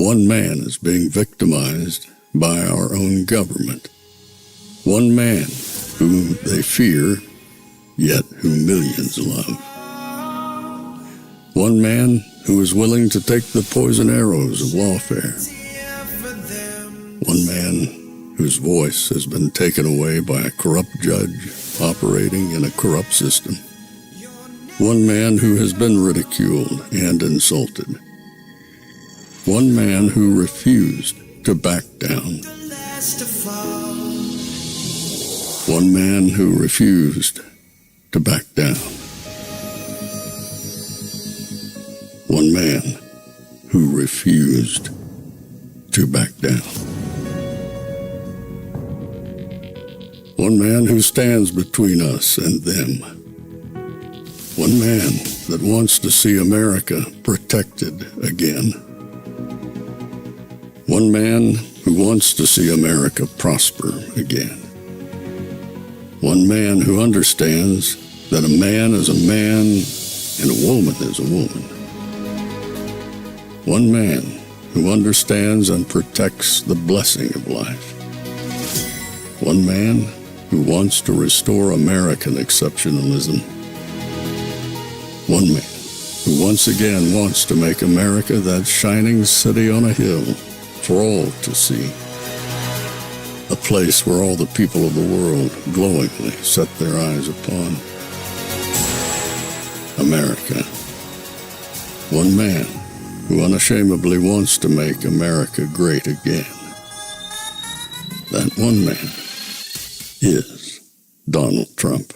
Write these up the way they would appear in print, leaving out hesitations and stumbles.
One man is being victimized by our own government. One man whom they fear, yet who millions love. One man who is willing to take the poison arrows of lawfare. One man whose voice has been taken away by a corrupt judge operating in a corrupt system. One man who has been ridiculed and insulted. One man who refused to back down. One man who refused to back down. One man who refused to back down. One man who stands between us and them. One man that wants to see America protected again. One man who wants to see America prosper again. One man who understands that a man is a man and a woman is a woman. One man who understands and protects the blessing of life. One man who wants to restore American exceptionalism. One man who once again wants to make America that shining city on a hill for all to see. A place where all the people of the world glowingly set their eyes upon. America. One man who unashamedly wants to make America great again. That one man is Donald Trump.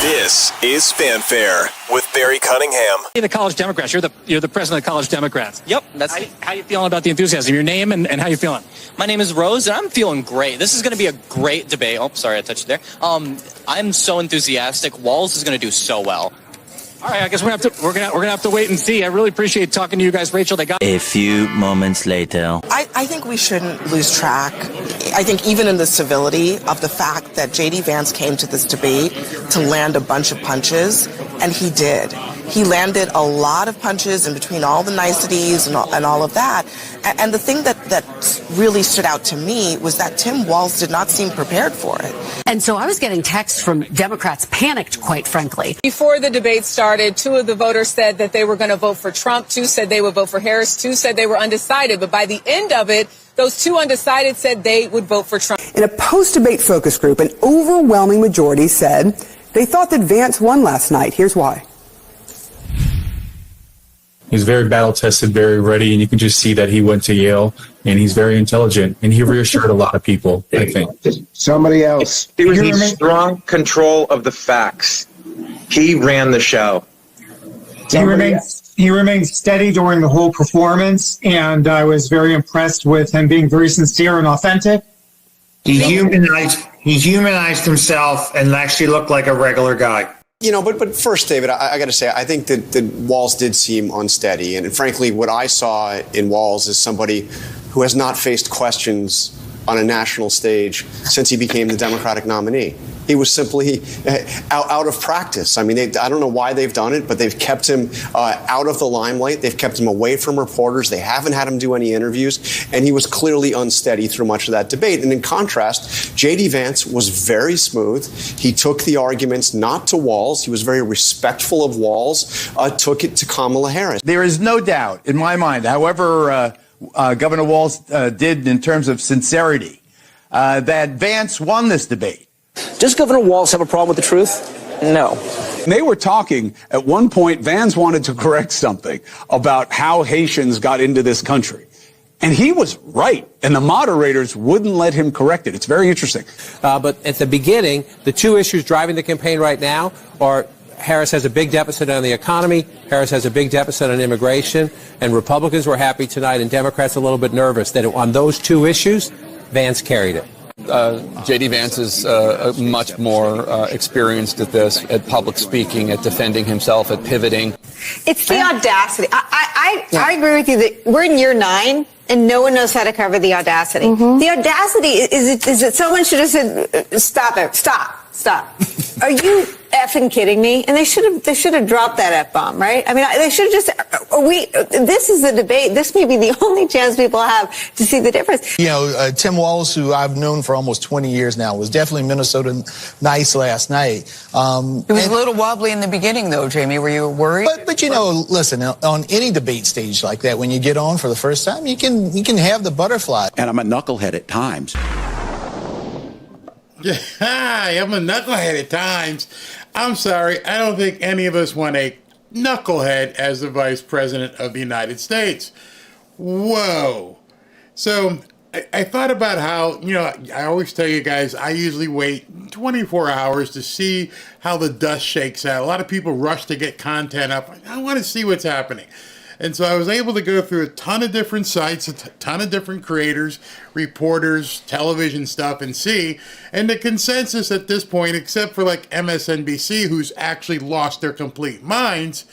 This is Fanfare with Barry Cunningham. The College Democrats. You're the president of the College Democrats. Yep. That's how you feeling about the enthusiasm? Your name and how you feeling? My name is Rose, and I'm feeling great. This is going to be a great debate. Oh, sorry, I touched you there. I'm so enthusiastic. Walz is going to do so well. All right, I guess we're gonna have to wait and see. I really appreciate talking to you guys, Rachel. A few moments later. I think we shouldn't lose track. I think even in the civility of the fact that JD Vance came to this debate to land a bunch of punches, and he did. He landed a lot of punches in between all the niceties and all of that. And the thing that really stood out to me was that Tim Walz did not seem prepared for it. And so I was getting texts from Democrats panicked, quite frankly. Before the debate started, 2 of the voters said that they were going to vote for Trump. 2 said they would vote for Harris. 2 said they were undecided. But by the end of it, those 2 undecided said they would vote for Trump. In a post-debate focus group, an overwhelming majority said they thought that Vance won last night. Here's why. He's very battle-tested, very ready, and you can just see that he went to Yale, and he's very intelligent, and he reassured a lot of people, I think. Somebody else. He was in strong control of the facts. He ran the show. He remained steady during the whole performance, and I was very impressed with him being very sincere and authentic. He humanized himself and actually looked like a regular guy. You know, but first, David, I got to say, I think that Walz did seem unsteady. And frankly, what I saw in Walz is somebody who has not faced questions on a national stage since he became the Democratic nominee. He was simply out of practice. I mean, I don't know why they've done it, but they've kept him out of the limelight. They've kept him away from reporters. They haven't had him do any interviews. And he was clearly unsteady through much of that debate. And in contrast, JD Vance was very smooth. He took the arguments not to Walz. He was very respectful of Walz, took it to Kamala Harris. There is no doubt in my mind, however Governor Walz did in terms of sincerity, that Vance won this debate. Does Governor Walz have a problem with the truth? No. They were talking at one point, Vance wanted to correct something about how Haitians got into this country. And he was right, and the moderators wouldn't let him correct it. It's very interesting. But at the beginning, the two issues driving the campaign right now are Harris has a big deficit on the economy, Harris has a big deficit on immigration, and Republicans were happy tonight and Democrats a little bit nervous that on those two issues, Vance carried it. JD Vance is much more experienced at this, at public speaking, at defending himself, at pivoting. It's the audacity. I agree with you that we're in year 9 and no one knows how to cover the audacity. The audacity is that someone should have said, stop it, stop. Are you effing kidding me? And they should have dropped that F-bomb, right? I mean, they should have just, this is a debate. This may be the only chance people have to see the difference. You know, Tim Walz, who I've known for almost 20 years now, was definitely Minnesota nice last night. It was a little wobbly in the beginning, though, Jamie. Were you worried? But you know, listen, on any debate stage like that, when you get on for the first time, you can have the butterfly. And I'm a knucklehead at times. Yeah, I'm a knucklehead at times. I'm sorry, I don't think any of us want a knucklehead as the Vice President of the United States. Whoa. So I thought about how, you know, I always tell you guys, I usually wait 24 hours to see how the dust shakes out. A lot of people rush to get content up. I want to see what's happening. And so I was able to go through a ton of different sites, a ton of different creators, reporters, television stuff, and see. And the consensus at this point, except for like MSNBC, who's actually lost their complete minds,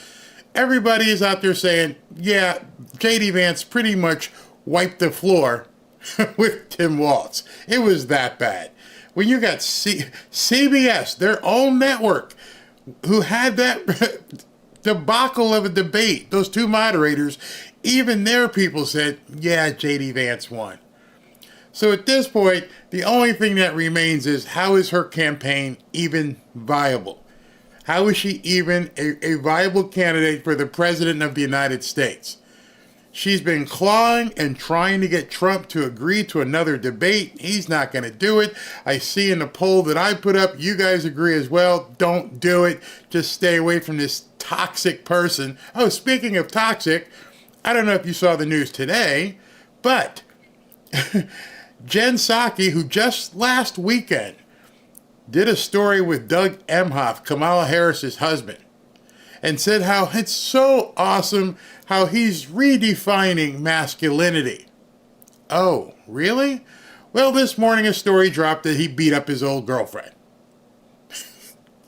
everybody is out there saying, yeah, JD Vance pretty much wiped the floor with Tim Walz. It was that bad. When you got CBS, their own network, who had that debacle of a debate, those two moderators, even their people said, yeah, JD Vance won. So at this point, the only thing that remains is, how is her campaign even viable? How is she even a viable candidate for the President of the United States? She's been clawing and trying to get Trump to agree to another debate. He's not going to do it. I see in the poll that I put up, you guys agree as well. Don't do it. Just stay away from this toxic person. Oh, speaking of toxic, I don't know if you saw the news today, but Jen Psaki, who just last weekend did a story with Doug Emhoff, Kamala Harris's husband, and said how it's so awesome how he's redefining masculinity. Oh, really? Well, this morning a story dropped that he beat up his old girlfriend.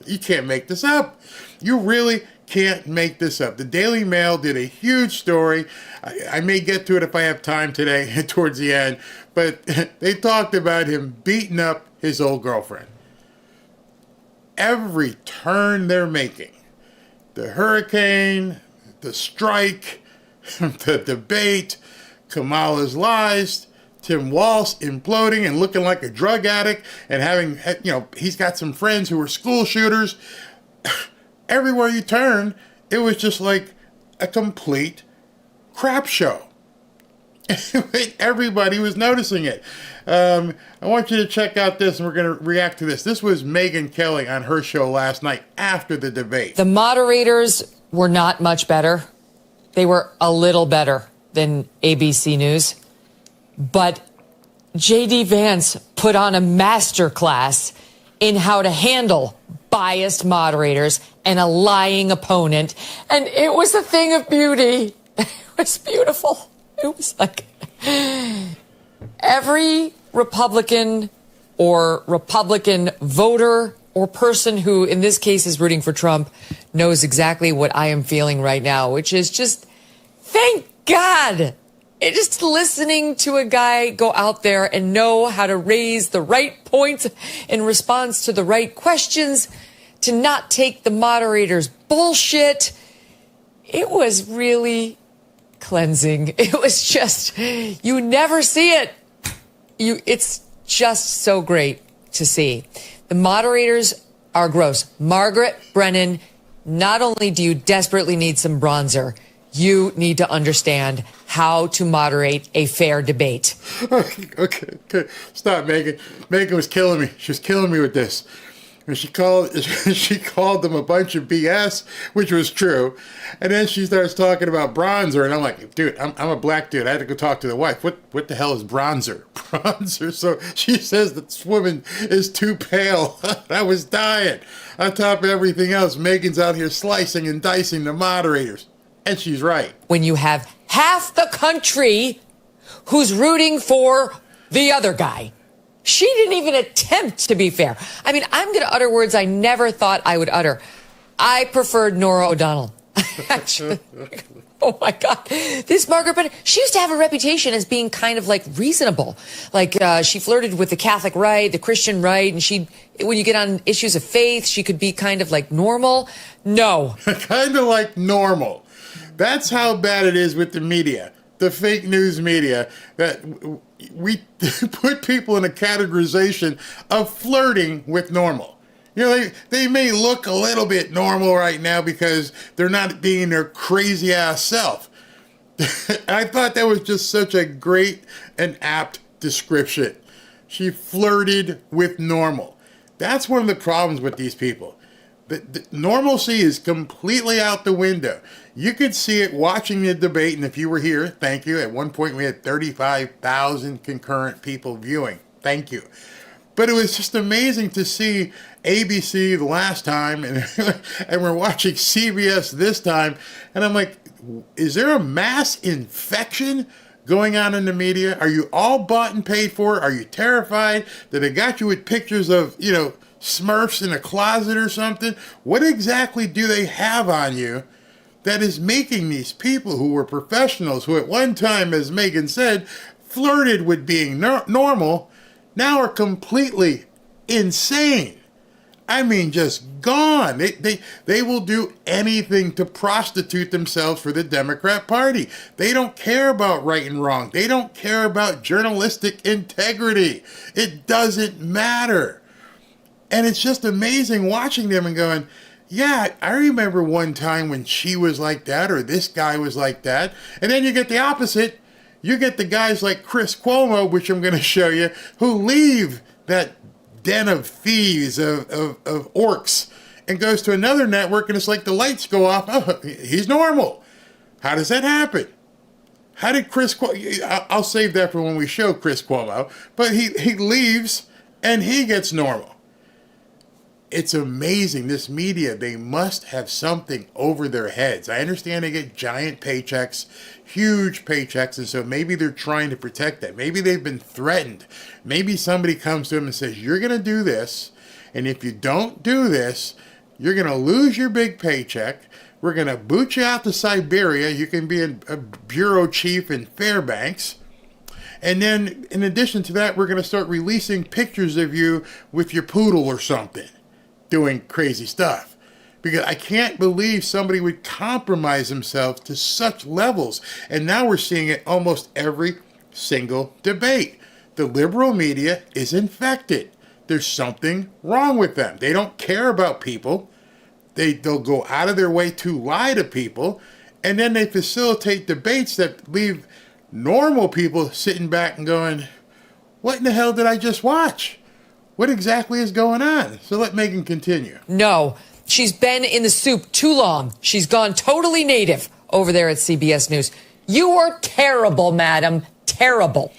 You can't make this up. You really can't make this up. The Daily Mail did a huge story. I may get to it if I have time today towards the end, but they talked about him beating up his old girlfriend. Every turn they're making, the hurricane, the strike, the debate, Kamala's lies, Tim Walz imploding and looking like a drug addict and having, you know, he's got some friends who were school shooters. Everywhere you turn, it was just like a complete crap show. Everybody was noticing it. I want you to check out this, and we're going to react to this. This was Megyn Kelly on her show last night after the debate. The moderators were not much better. They were a little better than ABC News. But JD Vance put on a masterclass in how to handle biased moderators and a lying opponent. And it was a thing of beauty. It was beautiful. It was like every Republican or Republican voter or person who, in this case, is rooting for Trump knows exactly what I am feeling right now, which is just, thank God. It's just listening to a guy go out there and know how to raise the right points in response to the right questions, to not take the moderator's bullshit. It was really cleansing. It was just, you never see it. It's just so great to see. The moderators are gross. Margaret Brennan, not only do you desperately need some bronzer, you need to understand how to moderate a fair debate. Okay. Stop, Megyn. Megyn was killing me. She was killing me with this. And she called them a bunch of BS, which was true. And then she starts talking about bronzer, and I'm like, dude, I'm a black dude. I had to go talk to the wife. What the hell is bronzer? Bronzer. So she says that this woman is too pale. I was dying. On top of everything else, Megan's out here slicing and dicing the moderators. And she's right. When you have half the country who's rooting for the other guy. She didn't even attempt to be fair. I mean, I'm going to utter words I never thought I would utter. I preferred Norah O'Donnell. Actually, oh my God. This Margaret Brennan, she used to have a reputation as being kind of like reasonable. Like she flirted with the Catholic right, the Christian right, and when you get on issues of faith, she could be kind of like normal. No. Kind of like normal. That's how bad it is with the media, the fake news media, that we put people in a categorization of flirting with normal. You know, they may look a little bit normal right now because they're not being their crazy ass self. I thought that was just such a great and apt description. She flirted with normal. That's one of the problems with these people. The normalcy is completely out the window. You could see it watching the debate, and if you were here, thank you. At one point, we had 35,000 concurrent people viewing. Thank you. But it was just amazing to see ABC the last time, and we're watching CBS this time, and I'm like, is there a mass infection going on in the media? Are you all bought and paid for? Are you terrified that they got you with pictures of, Smurfs in a closet or something? What exactly do they have on you that is making these people who were professionals, who at one time, as Megan said, flirted with being normal, now are completely insane? I mean, just gone. They will do anything to prostitute themselves for the Democrat Party. They don't care about right and wrong. They don't care about journalistic integrity. It doesn't matter. And it's just amazing watching them and going, yeah, I remember one time when she was like that or this guy was like that. And then you get the opposite. You get the guys like Chris Cuomo, which I'm going to show you, who leave that den of thieves, of orcs, and goes to another network, and it's like the lights go off. Oh, he's normal. How does that happen? How did Chris Cuomo... I'll save that for when we show Chris Cuomo. But he leaves, and he gets normal. It's amazing. This media, they must have something over their heads. I understand they get giant paychecks, huge paychecks, and so maybe they're trying to protect that. Maybe they've been threatened. Maybe somebody comes to them and says, you're going to do this, and if you don't do this, you're going to lose your big paycheck. We're going to boot you out to Siberia. You can be a bureau chief in Fairbanks. And then, in addition to that, we're going to start releasing pictures of you with your poodle or something, doing crazy stuff. Because I can't believe somebody would compromise themselves to such levels. And now we're seeing it almost every single debate. The liberal media is infected. There's something wrong with them. They don't care about people. They'll go out of their way to lie to people. And then they facilitate debates that leave normal people sitting back and going, what in the hell did I just watch? What exactly is going on? So let Megan continue. No, she's been in the soup too long. She's gone totally native over there at CBS News. You are terrible, madam. Terrible.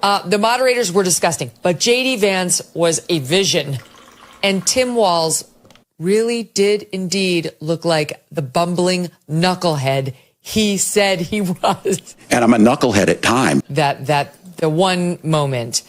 The moderators were disgusting, but JD Vance was a vision. And Tim Walz really did indeed look like the bumbling knucklehead he said he was. And I'm a knucklehead at times. The one moment.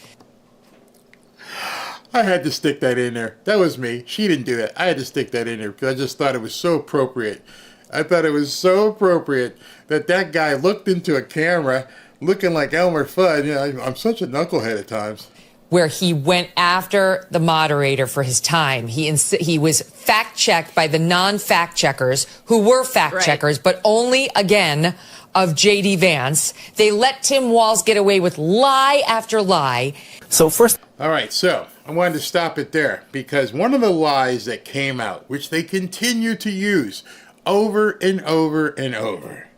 I had to stick that in there. That was me. She didn't do that. I had to stick that in there because I just thought it was so appropriate. I thought it was so appropriate that guy looked into a camera looking like Elmer Fudd. You know, I'm such a knucklehead at times. Where he went after the moderator for his time. He was fact-checked by the non-fact checkers who were fact checkers, but only, again, of JD Vance. They let Tim Walz get away with lie after lie. So first... All right, so I wanted to stop it there because one of the lies that came out, which they continue to use over and over and over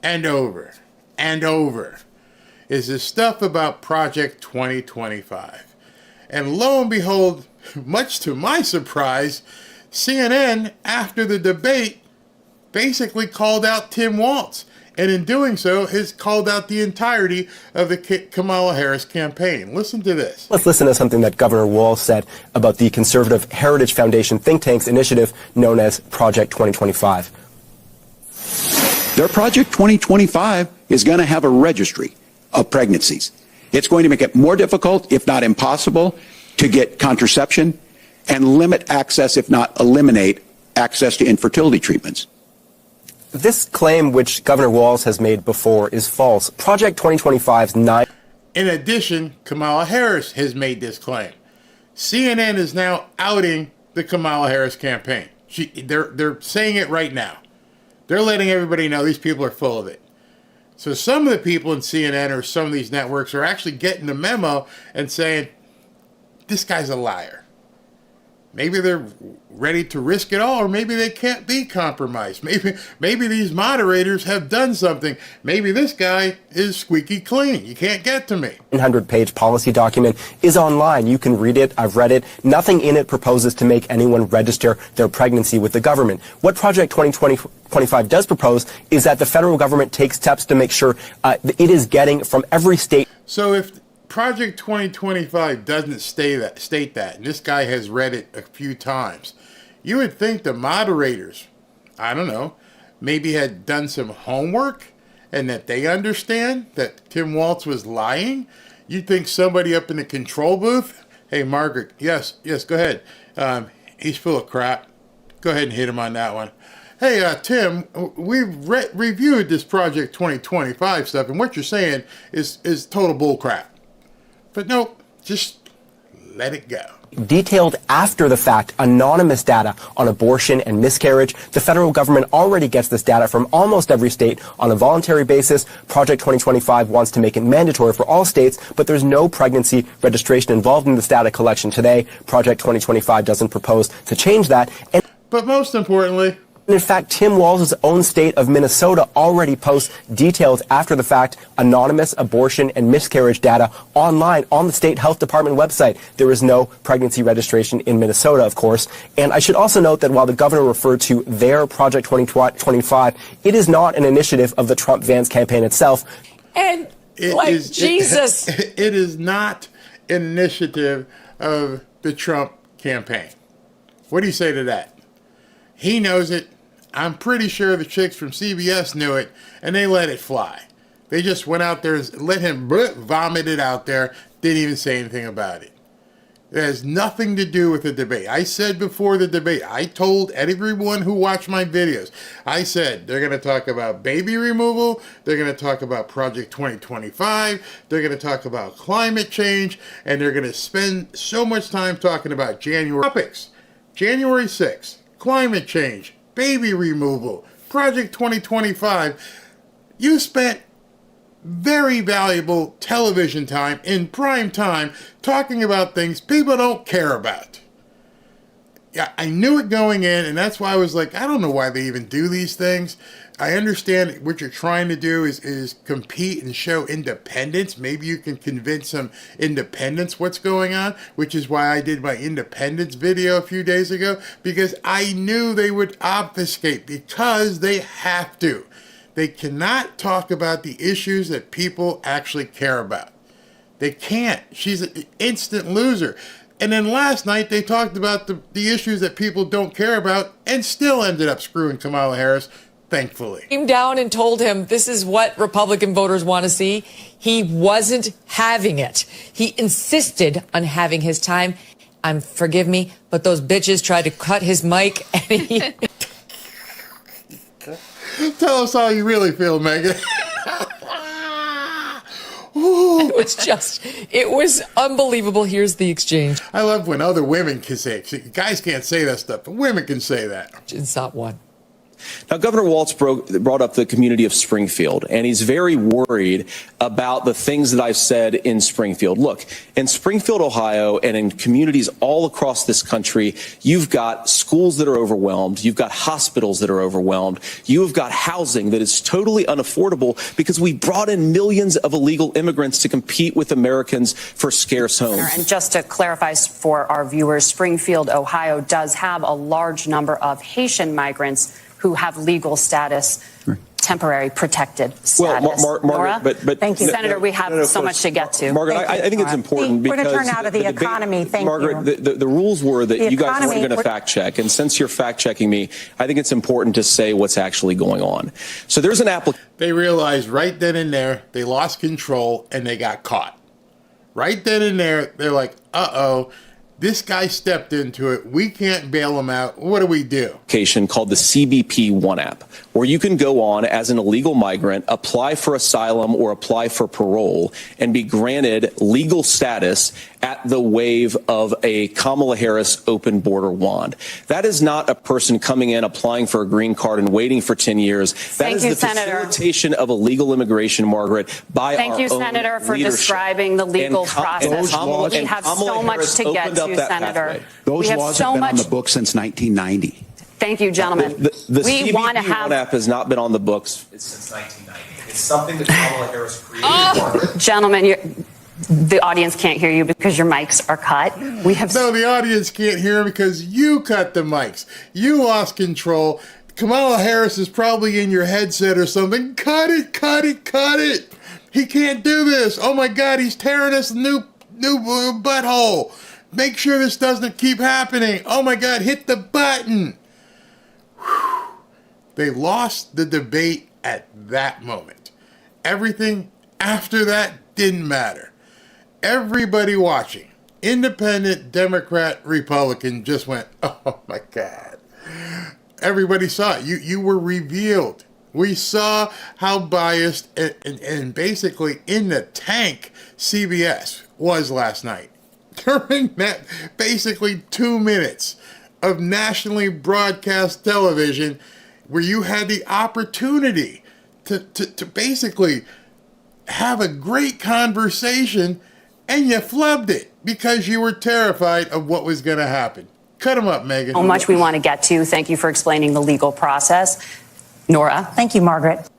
and over and over, is this stuff about Project 2025. And lo and behold, much to my surprise, CNN, after the debate, basically called out Tim Walz. And in doing so, has called out the entirety of the Kamala Harris campaign. Listen to this. Let's listen to something that Governor Walz said about the Conservative Heritage Foundation think tank's initiative known as Project 2025. Their Project 2025 is going to have a registry of pregnancies. It's going to make it more difficult, if not impossible, to get contraception and limit access, if not eliminate access to infertility treatments. This claim, which Governor Walz has made before, is false. Project 2025's 9... In addition, Kamala Harris has made this claim. CNN is now outing the Kamala Harris campaign. They're saying it right now. They're letting everybody know these people are full of it. So some of the people in CNN or some of these networks are actually getting the memo and saying, this guy's a liar. Maybe they're ready to risk it all, or maybe they can't be compromised. Maybe these moderators have done something. Maybe this guy is squeaky clean. You can't get to me. 100-page policy document is online. You can read it. I've read it. Nothing in it proposes to make anyone register their pregnancy with the government. What Project 2025 does propose is that the federal government takes steps to make sure it is getting from every state. So if Project 2025 doesn't state that, and this guy has read it a few times, you would think the moderators, I don't know, maybe had done some homework and that they understand that Tim Walz was lying. You'd think somebody up in the control booth, hey, Margaret, yes, go ahead. He's full of crap. Go ahead and hit him on that one. Hey, Tim, we've reviewed this Project 2025 stuff, and what you're saying is total bull crap. But nope, just let it go. Detailed after the fact, anonymous data on abortion and miscarriage. The federal government already gets this data from almost every state on a voluntary basis. Project 2025 wants to make it mandatory for all states, but there's no pregnancy registration involved in this data collection today. Project 2025 doesn't propose to change that. But most importantly, in fact, Tim Walz's own state of Minnesota already posts detailed after the fact anonymous abortion and miscarriage data online on the state health department website. There is no pregnancy registration in Minnesota, of course. And I should also note that while the governor referred to their Project 2025, it is not an initiative of the Trump-Vance campaign itself. And Jesus. It is not an initiative of the Trump campaign. What do you say to that? He knows it. I'm pretty sure the chicks from CBS knew it, and they let it fly. They just went out there and let him vomit it out there, didn't even say anything about it. It has nothing to do with the debate. I said before the debate, I told everyone who watched my videos, I said they're going to talk about baby removal, they're going to talk about Project 2025, they're going to talk about climate change, and they're going to spend so much time talking about January topics. January 6th, climate change, baby removal, Project 2025. You spent very valuable television time in prime time talking about things people don't care about. Yeah, I knew it going in, and that's why I was like, I don't know why they even do these things. I understand what you're trying to do is compete and show independence. Maybe you can convince some independents what's going on, which is why I did my independence video a few days ago, because I knew they would obfuscate, because they have to. They cannot talk about the issues that people actually care about. They can't. She's an instant loser. And then last night they talked about the issues that people don't care about and still ended up screwing Kamala Harris, thankfully. Came down and told him this is what Republican voters want to see. He wasn't having it. He insisted on having his time. Forgive me, but those bitches tried to cut his mic and he... Tell us how you really feel, Megan. It was unbelievable. Here's the exchange. I love when other women can say it. Guys can't say that stuff, but women can say that. It's not one. Now, Governor Walz brought up the community of Springfield, and he's very worried about the things that I've said in Springfield. Look, in Springfield, Ohio, and in communities all across this country, you've got schools that are overwhelmed. You've got hospitals that are overwhelmed. You've got housing that is totally unaffordable because we brought in millions of illegal immigrants to compete with Americans for scarce homes. And just to clarify for our viewers, Springfield, Ohio does have a large number of Haitian migrants who have legal status, temporary protected status. Margaret, but thank you, Senator. We have so much to get to. Margaret, I think it's important because we're going to turn out of the economy. Thank Margaret, you. The rules were that you guys weren't going to fact check, and since you're fact checking me, I think it's important to say what's actually going on. So there's an application. They realized right then and there they lost control and they got caught. Right then and there, they're like, uh-oh. This guy stepped into it. We can't bail him out. What do we do? Application called the CBP One app, where you can go on as an illegal migrant, apply for asylum or apply for parole, and be granted legal status at the wave of a Kamala Harris open border wand. That is not a person coming in, applying for a green card and waiting for 10 years. That is the facilitation of illegal immigration, Margaret, by our own leadership. Thank you, Senator, for describing the legal process. We have so much to get to, Senator. Those laws have been on the books since 1990. Thank you, gentlemen. The CBP One app has not been on the books since 1990. It's something that Kamala Harris created. Gentlemen, the audience can't hear you because your mics are cut. No, the audience can't hear because you cut the mics. You lost control. Kamala Harris is probably in your headset or something. Cut it, cut it, cut it. He can't do this. Oh my God, he's tearing us a new butthole. Make sure this doesn't keep happening. Oh my God, hit the button. Whew. They lost the debate at that moment. Everything after that didn't matter. Everybody watching, independent, Democrat, Republican, just went, oh my God. Everybody saw it. You were revealed. We saw how biased and basically in the tank CBS was last night. During that basically 2 minutes of nationally broadcast television where you had the opportunity to basically have a great conversation and you flubbed it because you were terrified of what was going to happen. Cut them up, Megan. So much we want to get to. Thank you for explaining the legal process. Nora. Thank you, Margaret.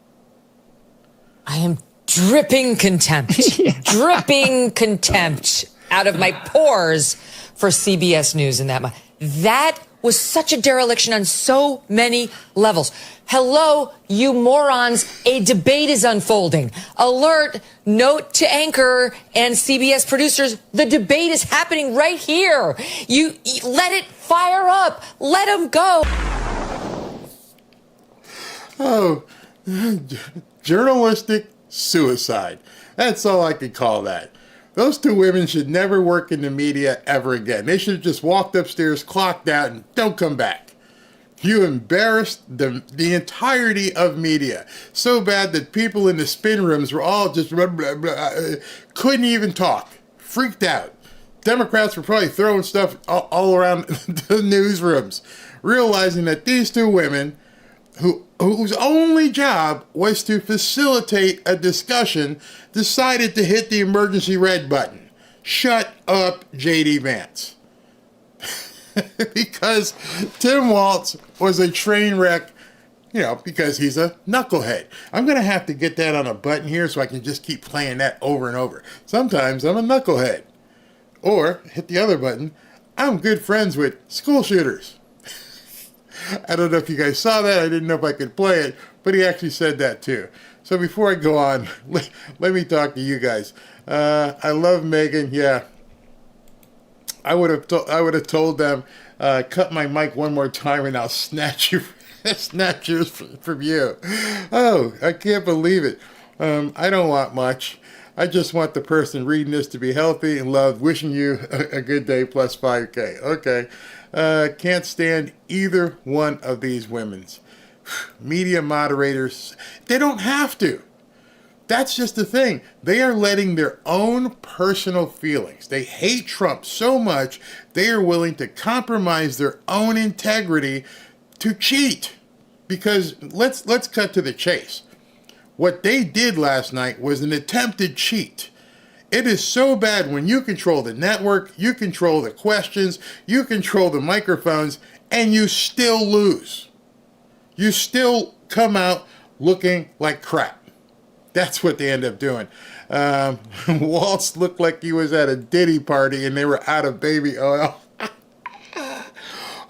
I am dripping contempt, dripping contempt out of my pores for CBS News in that month. That was such a dereliction on so many levels. Hello, you morons, a debate is unfolding. Alert, note to anchor and CBS producers, the debate is happening right here. You let it fire up. Let them go. Oh, journalistic suicide. That's all I could call that. Those two women should never work in the media ever again. They should have just walked upstairs, clocked out, and don't come back. You embarrassed the entirety of media. So bad that people in the spin rooms were all just blah, blah, blah, couldn't even talk. Freaked out. Democrats were probably throwing stuff all around the newsrooms, realizing that these two women, whose only job was to facilitate a discussion, decided to hit the emergency red button. Shut up, JD Vance. Because Tim Walz was a train wreck, because he's a knucklehead. I'm going to have to get that on a button here so I can just keep playing that over and over. Sometimes I'm a knucklehead. Or, hit the other button, I'm good friends with school shooters. I don't know if you guys saw that. I didn't know if I could play it, but he actually said that too. So before I go on, let me talk to you guys. I love Megan. Yeah, I would have told them, cut my mic one more time and I'll snatch yours from you. Oh, I can't believe it. I don't want much. I just want the person reading this to be healthy and loved. Wishing you a good day plus 5K. Okay. Can't stand either one of these women's. Media moderators, they don't have to. That's just the thing. They are letting their own personal feelings. They hate Trump so much, they are willing to compromise their own integrity to cheat. Because let's cut to the chase. What they did last night was an attempted cheat. It is so bad when you control the network, you control the questions, you control the microphones, and you still lose. You still come out looking like crap. That's what they end up doing. Walz looked like he was at a Diddy party and they were out of baby oil.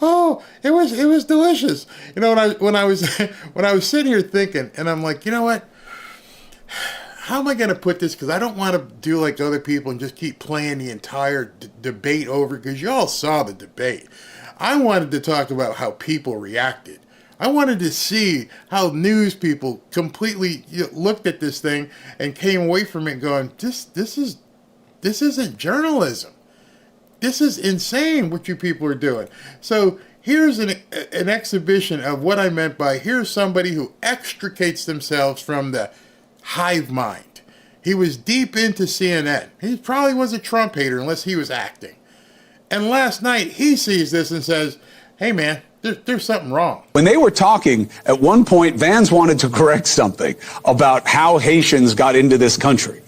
Oh, it was delicious. You know, when I was sitting here thinking, and I'm like, you know what? How am I going to put this? Because I don't want to do like other people and just keep playing the entire debate over, because you all saw the debate. I wanted to talk about how people reacted. I wanted to see how news people completely looked at this thing and came away from it going, this isn't journalism. This is insane what you people are doing. So here's an exhibition of what I meant by here's somebody who extricates themselves from the hive mind. He was deep into CNN. He probably was a Trump hater unless he was acting. And last night he sees this and says, hey man, there's something wrong. When they were talking, at one point, Vance wanted to correct something about how Haitians got into this country.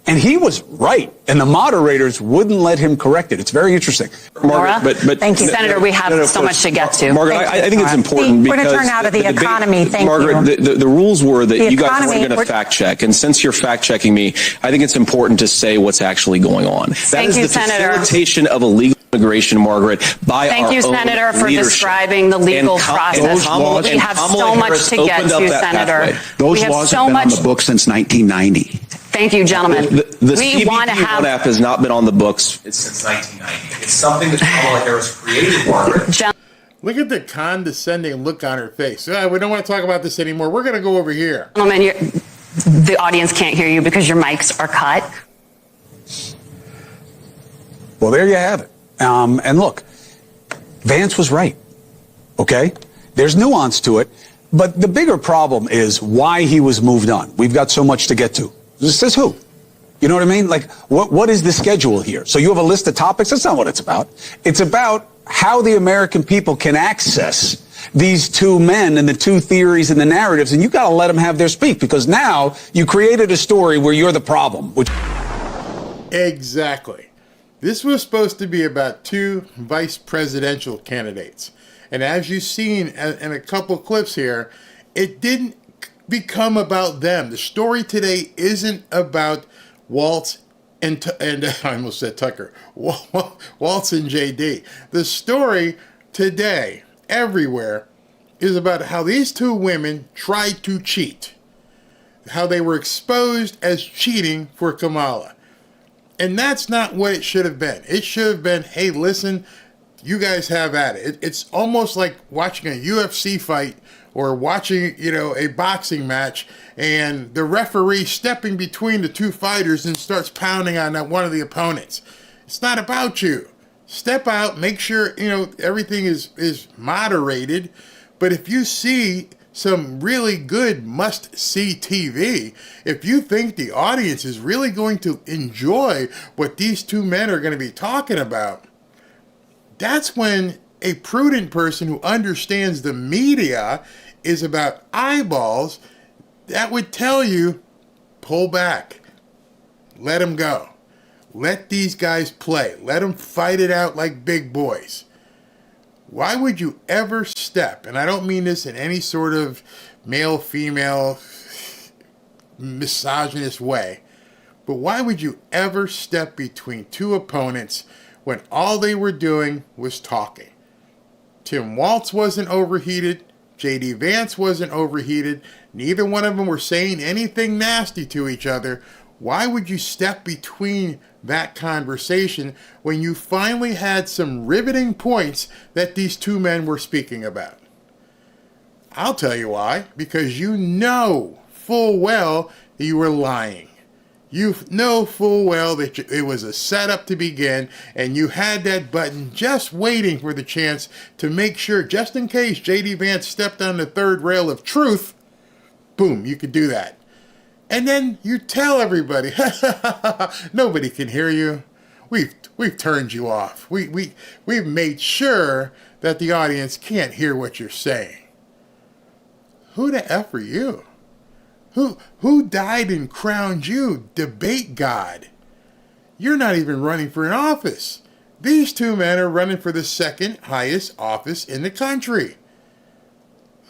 And he was right, and the moderators wouldn't let him correct it. It's very interesting. Margaret, but thank you, Senator. We have so much to get to. Margaret, I think it's important because we're going to turn out of the economy. Thank Margaret, you. The rules were that you guys weren't going to fact check, and since you're fact checking me, I think it's important to say what's actually going on. Thank you, the Senator. Facilitation of illegal immigration, Margaret, by Thank our you, own Senator, for leadership. describing the legal process. We have so much to get to, Senator. Those laws have been on the books since 1990. Thank you, gentlemen. The CBP Act has not been on the books since 1990. It's something that Kamala Harris created, Margaret. Look at the condescending look on her face. We don't want to talk about this anymore. We're going to go over here. Gentlemen, the audience can't hear you because your mics are cut. Well, there you have it. And look, Vance was right. Okay? There's nuance to it. But the bigger problem is why he was moved on. We've got so much to get to. This says who? You know what I mean? Like, what is the schedule here? So you have a list of topics? That's not what it's about. It's about how the American people can access these two men and the two theories and the narratives, and you got to let them have their speak, because now you created a story where you're the problem. Exactly. This was supposed to be about two vice presidential candidates. And as you've seen in a couple clips here, it didn't become about them. The story today isn't about Walz and I almost said Tucker. Walz and JD. The story today, everywhere, is about how these two women tried to cheat. How they were exposed as cheating for Kamala. And that's not what it should have been. It should have been, hey, listen, you guys have at it. It's almost like watching a UFC fight or watching, a boxing match, and the referee stepping between the two fighters and starts pounding on one of the opponents. It's not about you. Step out, make sure, everything is moderated. But if you see some really good must-see TV, if you think the audience is really going to enjoy what these two men are going to be talking about, that's when a prudent person who understands the media is about eyeballs, that would tell you, pull back. Let them go. Let these guys play. Let them fight it out like big boys. Why would you ever step, and I don't mean this in any sort of male-female misogynist way, but why would you ever step between two opponents when all they were doing was talking? Tim Walz wasn't overheated. JD Vance wasn't overheated. Neither one of them were saying anything nasty to each other. Why would you step between that conversation when you finally had some riveting points that these two men were speaking about? I'll tell you why. Because you know full well that you were lying. You know full well that it was a setup to begin, and you had that button just waiting for the chance to make sure, just in case JD Vance stepped on the third rail of truth, boom, you could do that. And then you tell everybody, nobody can hear you. We've turned you off. We've made sure that the audience can't hear what you're saying. Who the F are you? Who died and crowned you debate god? You're not even running for an office. These two men are running for the second highest office in the country.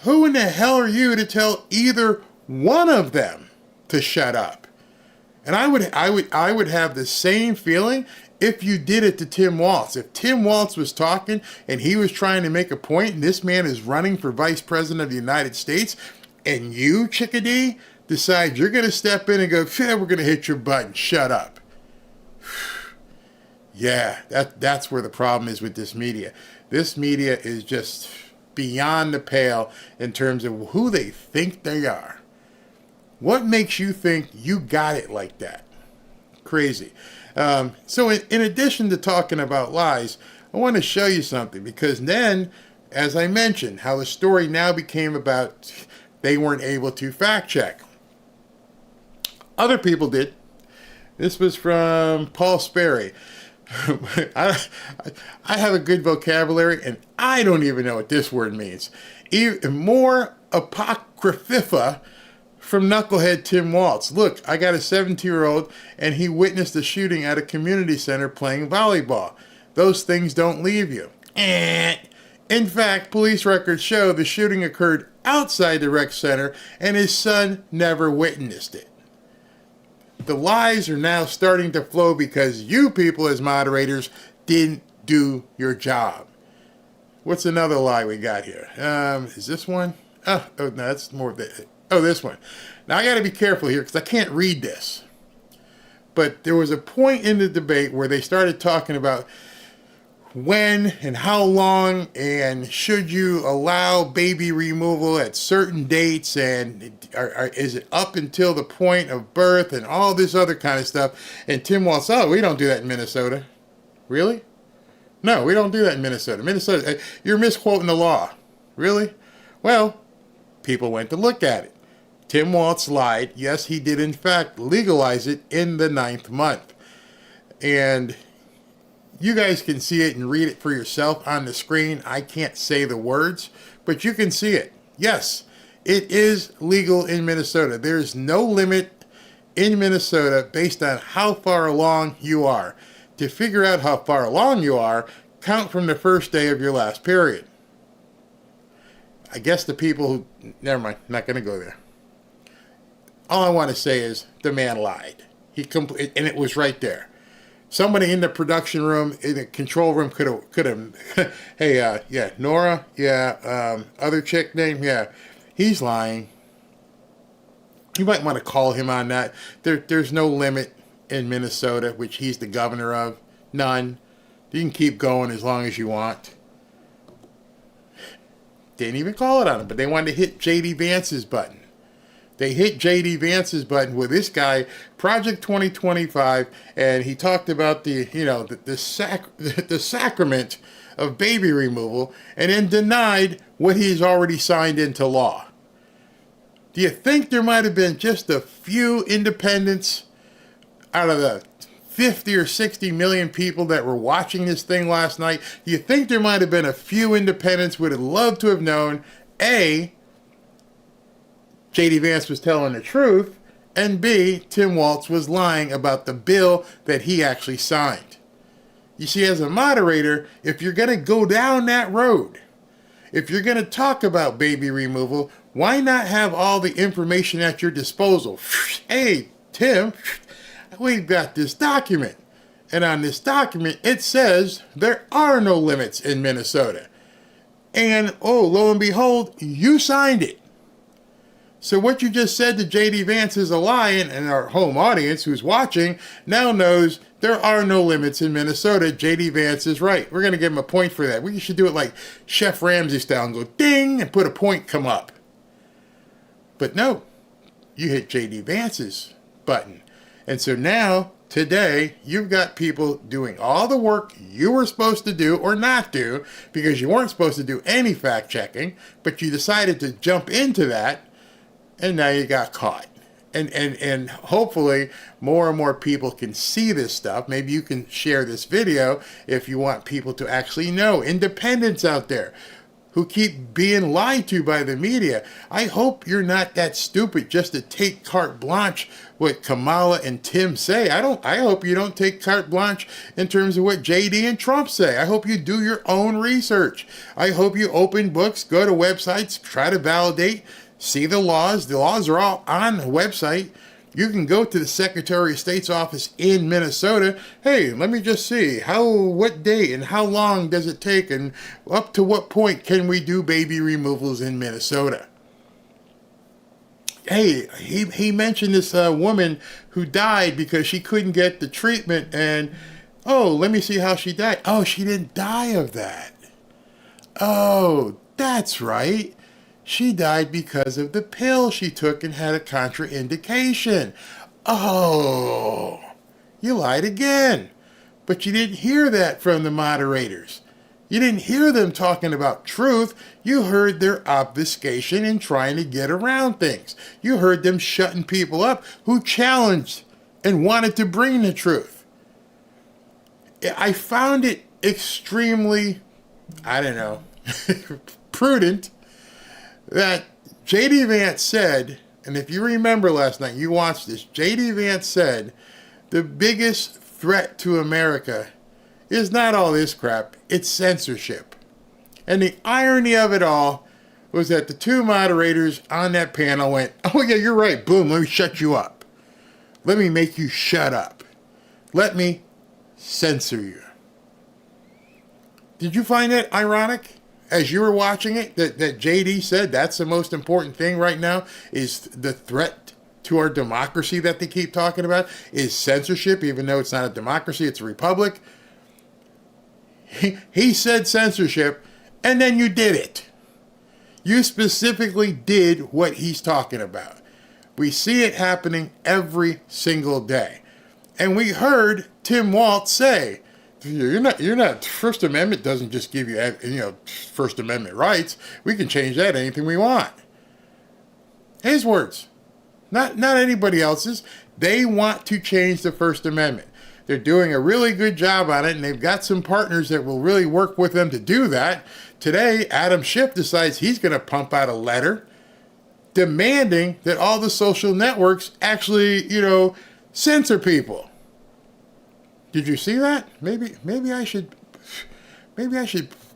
Who in the hell are you to tell either one of them to shut up? And I would have the same feeling if you did it to Tim Walz. If Tim Walz was talking and he was trying to make a point, and this man is running for vice president of the United States, and you, Chickadee, decide you're going to step in and go, we're going to hit your button, shut up. Yeah, that's where the problem is with this media. This media is just beyond the pale in terms of who they think they are. What makes you think you got it like that? Crazy. So in addition to talking about lies, I want to show you something, because then, as I mentioned, how the story now became about they weren't able to fact check. Other people did. This was from Paul Sperry. I have a good vocabulary, and I don't even know what this word means. Even more apocrypha from knucklehead Tim Walz. Look, I got a 17-year-old, and he witnessed a shooting at a community center playing volleyball. Those things don't leave you. In fact, police records show the shooting occurred outside the rec center, and his son never witnessed it. The lies are now starting to flow because you people as moderators didn't do your job. What's another lie we got here? Is this one? Oh no, that's more of the... Oh, this one. Now, I got to be careful here because I can't read this. But there was a point in the debate where they started talking about when and how long and should you allow baby removal at certain dates, and is it up until the point of birth and all this other kind of stuff. And Tim Walz, we don't do that in Minnesota. Really? No, we don't do that in Minnesota. Minnesota, you're misquoting the law. Really? Well, people went to look at it. Tim Walz lied. Yes, he did in fact legalize it in the 9th month. And you guys can see it and read it for yourself on the screen. I can't say the words, but you can see it. Yes, it is legal in Minnesota. There's no limit in Minnesota based on how far along you are. To figure out how far along you are, count from the first day of your last period. I guess the people who... Never mind, not going to go there. All I want to say is the man lied. And it was right there. Somebody in the production room, in the control room, could have. Hey, yeah, Nora, yeah, other chick name, yeah, he's lying. You might want to call him on that. There's no limit in Minnesota, which he's the governor of. None. You can keep going as long as you want. Didn't even call it on him, but they wanted to hit JD Vance's button. They hit JD Vance's button with this guy, Project 2025, and he talked about the sacrament of baby removal, and then denied what he's already signed into law. Do you think there might have been just a few independents out of the 50 or 60 million people that were watching this thing last night? Do you think there might have been a few independents would have loved to have known, A, JD Vance was telling the truth, and B, Tim Walz was lying about the bill that he actually signed? You see, as a moderator, if you're going to go down that road, if you're going to talk about baby removal, why not have all the information at your disposal? Hey, Tim, we've got this document. And on this document, it says there are no limits in Minnesota. And, oh, lo and behold, you signed it. So what you just said to JD Vance is a lie, and our home audience who's watching now knows there are no limits in Minnesota. JD Vance is right. We're going to give him a point for that. We should do it like Chef Ramsay style and go ding and put a point come up. But no, you hit JD Vance's button. And so now, today, you've got people doing all the work you were supposed to do or not do because you weren't supposed to do any fact checking, but you decided to jump into that. And now you got caught. And hopefully more and more people can see this stuff. Maybe you can share this video if you want people to actually know. Independents out there who keep being lied to by the media. I hope you're not that stupid just to take carte blanche what Kamala and Tim say. I hope you don't take carte blanche in terms of what JD and Trump say. I hope you do your own research. I hope you open books, go to websites, try to validate, see the laws. The laws are all on the website. You can go to the Secretary of State's office in Minnesota. Hey, let me just see what date and how long does it take and up to what point can we do baby removals in Minnesota? Hey, he mentioned this woman who died because she couldn't get the treatment, and let me see how she died. Oh, she didn't die of that. Oh, that's right. She died because of the pill she took and had a contraindication. Oh, you lied again. But you didn't hear that from the moderators. You didn't hear them talking about truth. You heard their obfuscation and trying to get around things. You heard them shutting people up who challenged and wanted to bring the truth. I found it extremely, prudent that JD Vance said, and if you remember last night, you watched this, JD Vance said, the biggest threat to America is not all this crap, it's censorship. And the irony of it all was that the two moderators on that panel went, oh yeah, you're right, boom, let me shut you up. Let me make you shut up. Let me censor you. Did you find that ironic? As you were watching it, that JD said that's the most important thing right now is the threat to our democracy that they keep talking about is censorship, even though it's not a democracy, it's a republic. He said censorship, and then you did it. You specifically did what he's talking about. We see it happening every single day. And we heard Tim Walz say, You're not. First Amendment doesn't just give you, First Amendment rights. We can change that anything we want. His words, not anybody else's. They want to change the First Amendment. They're doing a really good job on it, and they've got some partners that will really work with them to do that. Today, Adam Schiff decides he's going to pump out a letter demanding that all the social networks actually, censor people. Did you see that? Maybe I should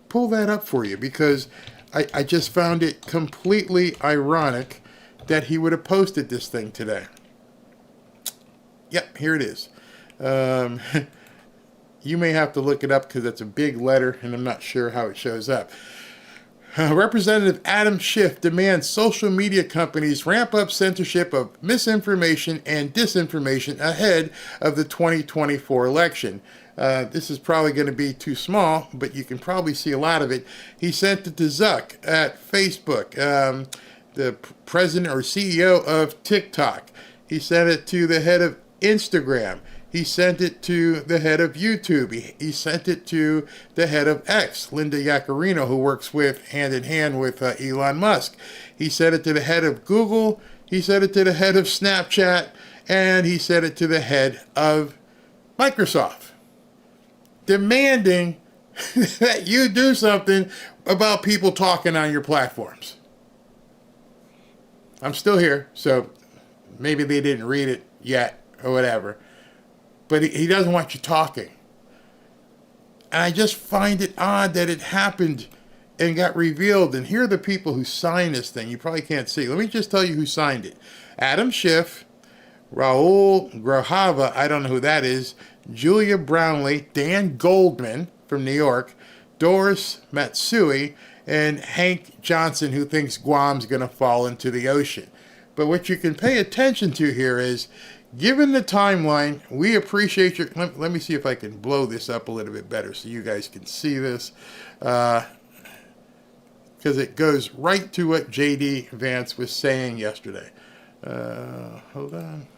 pull that up for you, because I just found it completely ironic that he would have posted this thing today. Yep, here it is. You may have to look it up because it's a big letter and I'm not sure how it shows up. Representative Adam Schiff demands social media companies ramp up censorship of misinformation and disinformation ahead of the 2024 election. This is probably going to be too small, but you can probably see a lot of it. He sent it to Zuck at Facebook, the president or CEO of TikTok. He sent it to the head of Instagram. He sent it to the head of YouTube. He sent it to the head of X, Linda Yaccarino, who works hand in hand with Elon Musk. He sent it to the head of Google. He sent it to the head of Snapchat. And he sent it to the head of Microsoft, demanding that you do something about people talking on your platforms. I'm still here, so maybe they didn't read it yet or whatever. But he doesn't want you talking. And I just find it odd that it happened and got revealed. And here are the people who signed this thing. You probably can't see. Let me just tell you who signed it. Adam Schiff, Raul Grajava, I don't know who that is, Julia Brownlee, Dan Goldman from New York, Doris Matsui, and Hank Johnson, who thinks Guam's going to fall into the ocean. But what you can pay attention to here is, given the timeline, we appreciate your... Let me see if I can blow this up a little bit better so you guys can see this. Because it goes right to what JD Vance was saying yesterday. Hold on.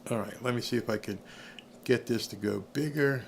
All right, let me see if I can get this to go bigger.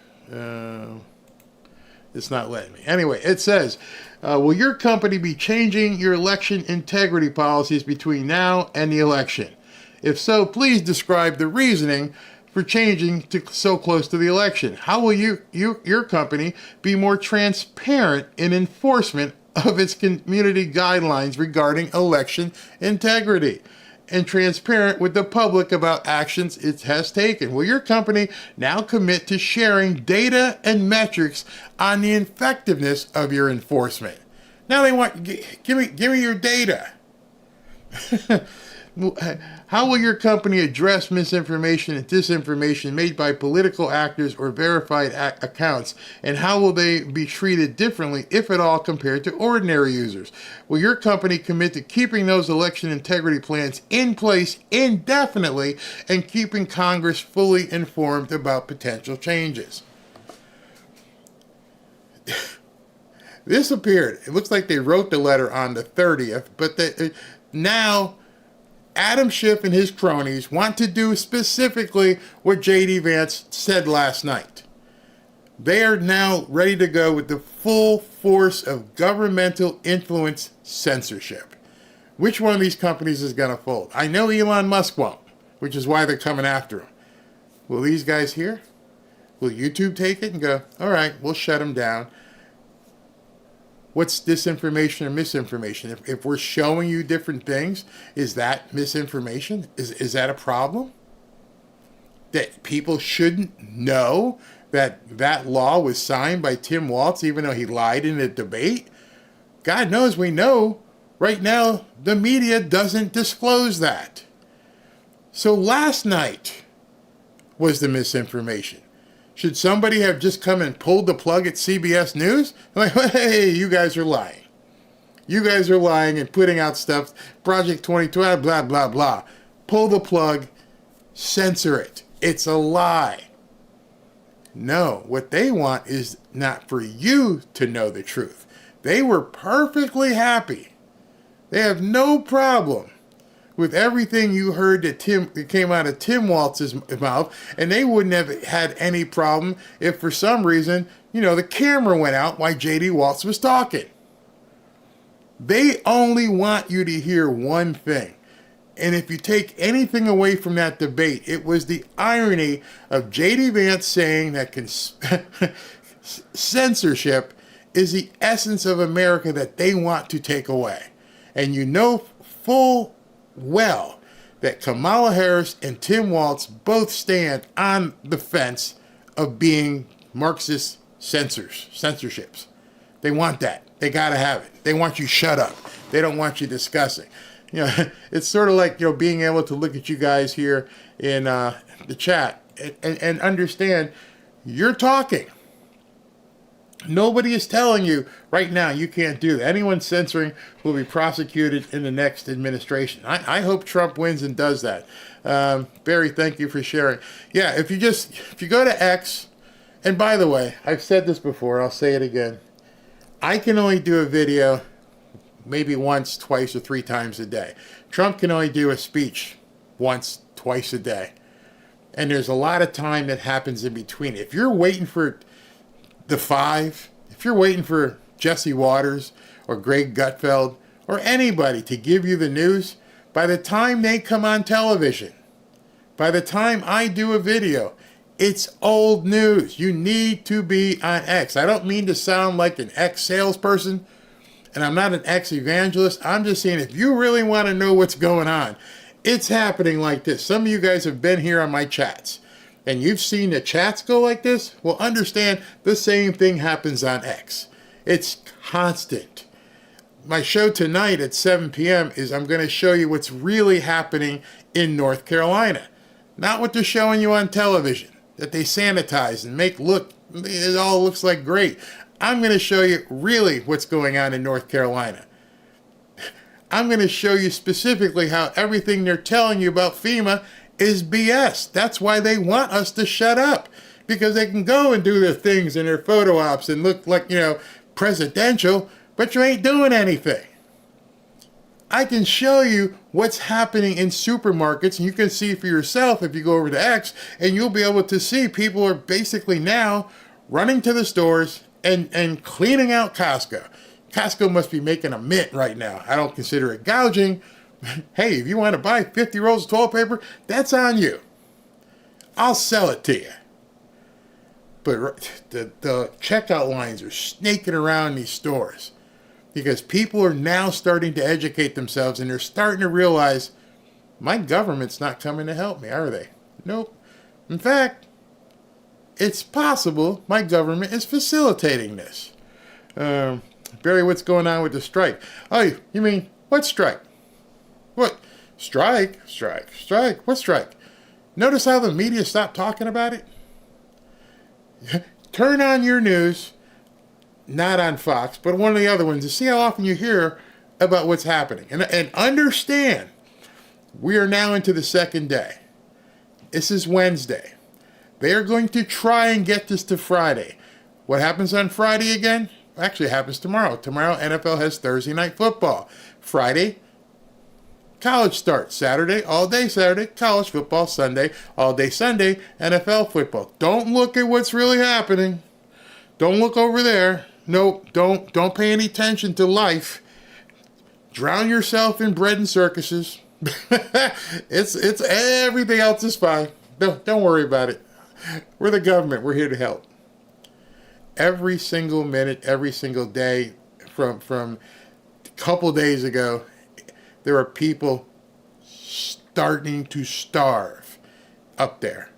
It's not letting me. Anyway, it says, will your company be changing your election integrity policies between now and the election? If so, please describe the reasoning for changing to so close to the election? How will your company be more transparent in enforcement of its community guidelines regarding election integrity and transparent with the public about actions it has taken? Will your company now commit to sharing data and metrics on the effectiveness of your enforcement? Now they want, give me your data. How will your company address misinformation and disinformation made by political actors or verified accounts? And how will they be treated differently, if at all, compared to ordinary users? Will your company commit to keeping those election integrity plans in place indefinitely and keeping Congress fully informed about potential changes? This appeared, it looks like they wrote the letter on the 30th, but now Adam Schiff and his cronies want to do specifically what JD Vance said last night. They are now ready to go with the full force of governmental influence censorship. Which one of these companies is going to fold? I know Elon Musk won't, which is why they're coming after him. Will these guys here? Will YouTube take it and go, all right, we'll shut them down? What's disinformation or misinformation? If we're showing you different things, is that misinformation? Is that a problem? That people shouldn't know that that law was signed by Tim Walz, even though he lied in a debate? God knows we know. Right now, the media doesn't disclose that. So last night was the misinformation. Should somebody have just come and pulled the plug at CBS News? Like, hey, you guys are lying. You guys are lying and putting out stuff, Project 2012, blah, blah, blah. Pull the plug, censor it. It's a lie. No, what they want is not for you to know the truth. They were perfectly happy. They have no problem with everything you heard that came out of Tim Walz's mouth, and they wouldn't have had any problem if for some reason, the camera went out while JD Vance was talking. They only want you to hear one thing. And if you take anything away from that debate, it was the irony of JD Vance saying that censorship is the essence of America that they want to take away. And full well that Kamala Harris and Tim Walz both stand on the fence of being Marxist censorships. They want that. They got to have it. They want you shut up. They don't want you discussing. It's sort of like, being able to look at you guys here in the chat and understand you're talking. Nobody is telling you right now you can't do that. Anyone censoring will be prosecuted in the next administration. I hope Trump wins and does that. Barry, thank you for sharing. Yeah, if you go to X, and by the way, I've said this before, I'll say it again. I can only do a video maybe once, twice, or 3 times a day. Trump can only do a speech once, twice a day. And there's a lot of time that happens in between. If you're waiting for the 5, if you're waiting for Jesse Waters or Greg Gutfeld or anybody to give you the news, by the time they come on television, by the time I do a video, it's old news. You need to be on X. I don't mean to sound like an X salesperson, and I'm not an X evangelist. I'm just saying if you really want to know what's going on, it's happening like this. Some of you guys have been here on my chats, and you've seen the chats go like this, well, understand the same thing happens on X. It's constant. My show tonight at 7 p.m. is I'm going to show you what's really happening in North Carolina. Not what they're showing you on television, that they sanitize and make look, it all looks like great. I'm going to show you really what's going on in North Carolina. I'm going to show you specifically how everything they're telling you about FEMA is BS. That's why they want us to shut up, because they can go and do their things and their photo ops and look like, presidential, but you ain't doing anything. I can show you what's happening in supermarkets, and you can see for yourself if you go over to X, and you'll be able to see people are basically now running to the stores and cleaning out Costco. Costco must be making a mint right now. I don't consider it gouging. Hey, if you want to buy 50 rolls of toilet paper, that's on you. I'll sell it to you. But the checkout lines are snaking around these stores because people are now starting to educate themselves and they're starting to realize my government's not coming to help me, are they? Nope. In fact, it's possible my government is facilitating this. Barry, what's going on with the strike? Oh, you mean, what strike? What? Strike? What strike? Notice how the media stopped talking about it? Turn on your news, not on Fox, but one of the other ones, to see how often you hear about what's happening. And understand, we are now into the second day. This is Wednesday. They are going to try and get this to Friday. What happens on Friday again? Actually, it happens tomorrow. Tomorrow, NFL has Thursday night football. Friday, college starts. Saturday, all day Saturday, college football. Sunday, all day Sunday, NFL football. Don't look at what's really happening. Don't look over there. Nope, don't pay any attention to life. Drown yourself in bread and circuses. It's everything else is fine. Don't worry about it. We're the government. We're here to help. Every single minute, every single day, from a couple days ago, there are people starting to starve up there.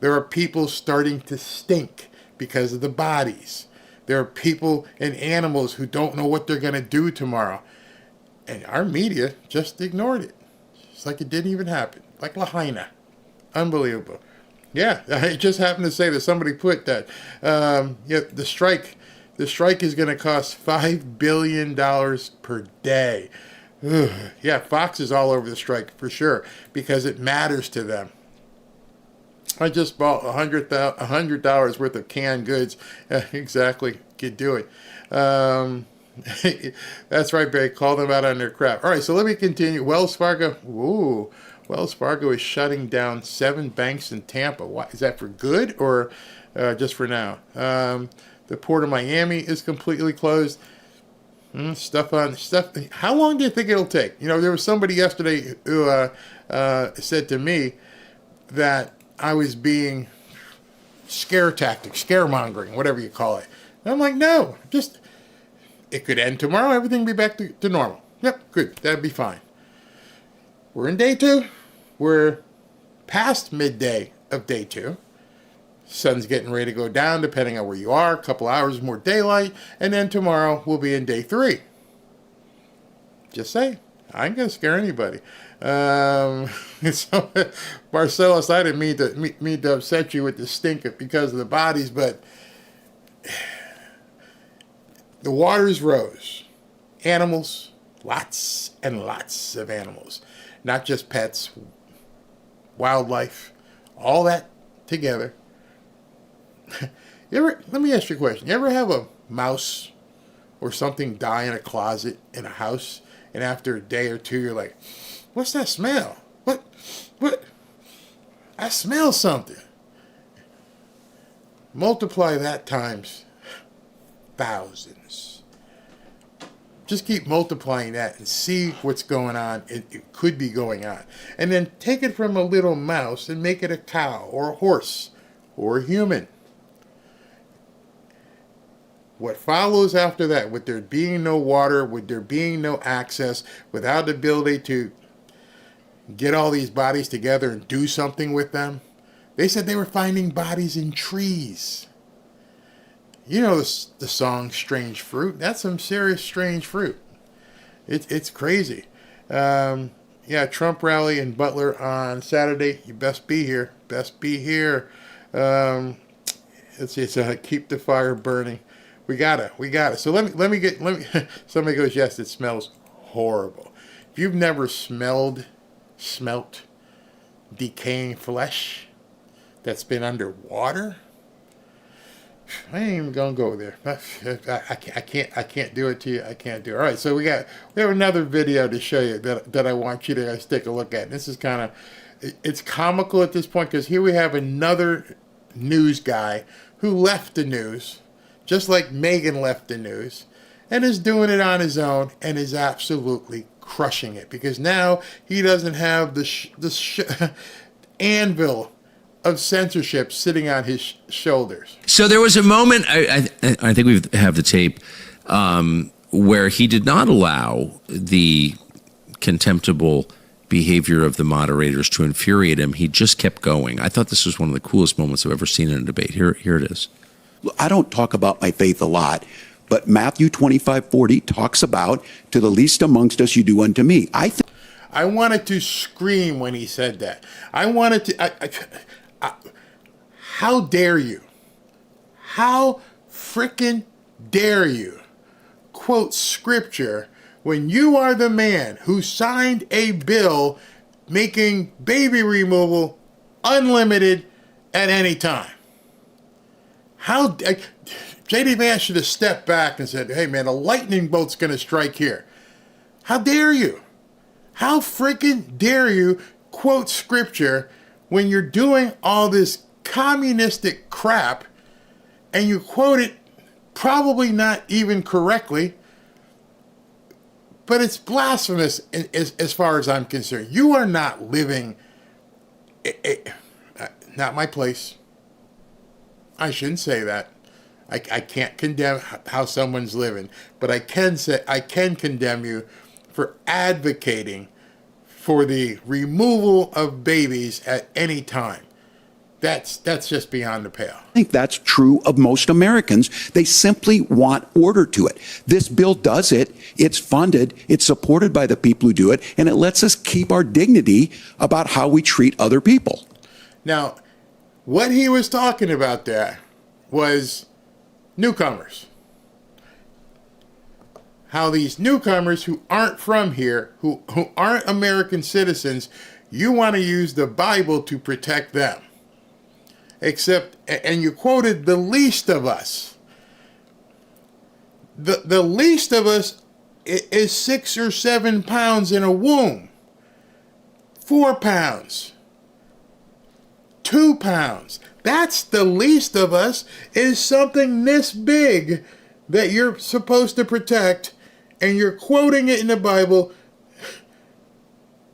There are people starting to stink because of the bodies. There are people and animals who don't know what they're going to do tomorrow. And our media just ignored it. It's like it didn't even happen. Like Lahaina. Unbelievable. Yeah, I just happened to say that somebody put that. The strike is going to cost $5 billion per day. Ugh. Yeah, Fox is all over the strike for sure because it matters to them. I just bought $100 worth of canned goods. Exactly, could do it. That's right, Barry. Call them out on their crap. All right, so let me continue. Wells Fargo. Ooh, Wells Fargo is shutting down 7 banks in Tampa. Why, is that for good or just for now? The Port of Miami is completely closed. Stuff. How long do you think it'll take? You know, there was somebody yesterday who said to me that I was being scaremongering, whatever you call it. And I'm like, no, just it could end tomorrow. Everything will be back to normal. Yep, good. That'd be fine. We're in day 2. We're past midday of day 2. Sun's getting ready to go down, depending on where you are. A couple hours more daylight. And then tomorrow we'll be in day 3. Just say, I ain't going to scare anybody. So, Marcellus, I didn't mean to upset you with the stink because of the bodies, but the waters rose. Animals, lots and lots of animals. Not just pets, wildlife, all that together. Let me ask you a question. You ever have a mouse or something die in a closet in a house, and after a day or two, you're like, what's that smell? What? I smell something. Multiply that times thousands. Just keep multiplying that and see what's going on. It could be going on. And then take it from a little mouse and make it a cow or a horse or a human. What follows after that, with there being no water, with there being no access, without the ability to get all these bodies together and do something with them, they said they were finding bodies in trees. You know the song Strange Fruit? That's some serious strange fruit. It's crazy. Trump rally in Butler on Saturday. You best be here. Best be here. Let's see. It's keep the fire burning. We gotta. So let me. Somebody goes, yes, it smells horrible. If you've never smelt decaying flesh that's been underwater, I ain't even gonna go there. I can't do it to you. I can't do it. All right, so we have another video to show you that I want you to guys take a look at. This is it's comical at this point because here we have another news guy who left the news, just like Megan left the news, and is doing it on his own and is absolutely crushing it because now he doesn't have the anvil of censorship sitting on his shoulders. So there was a moment, I think we have the tape, where he did not allow the contemptible behavior of the moderators to infuriate him. He just kept going. I thought this was one of the coolest moments I've ever seen in a debate. Here it is. I don't talk about my faith a lot, but Matthew 25:40 talks about, to the least amongst us you do unto me. I wanted to scream when he said that. I wanted to, how dare you? How frickin' dare you quote scripture when you are the man who signed a bill making baby removal unlimited at any time? How JD Vance should have stepped back and said, hey man, a lightning bolt's going to strike here. How dare you? How freaking dare you quote scripture when you're doing all this communistic crap and you quote it probably not even correctly, but it's blasphemous as far as I'm concerned. You are not living, not my place. I shouldn't say that. I can't condemn how someone's living, but I can say I can condemn you for advocating for the removal of babies at any time. That's just beyond the pale. I think that's true of most Americans. They simply want order to it. This bill does it. It's funded. It's supported by the people who do it, and it lets us keep our dignity about how we treat other people. Now, what he was talking about there was newcomers. How these newcomers who aren't from here, who aren't American citizens, you want to use the Bible to protect them. Except, and you quoted the least of us. The least of us is 6 or 7 pounds in a womb. 4 pounds. 2 pounds. That's the least of us, is something this big that you're supposed to protect, and you're quoting it in the Bible,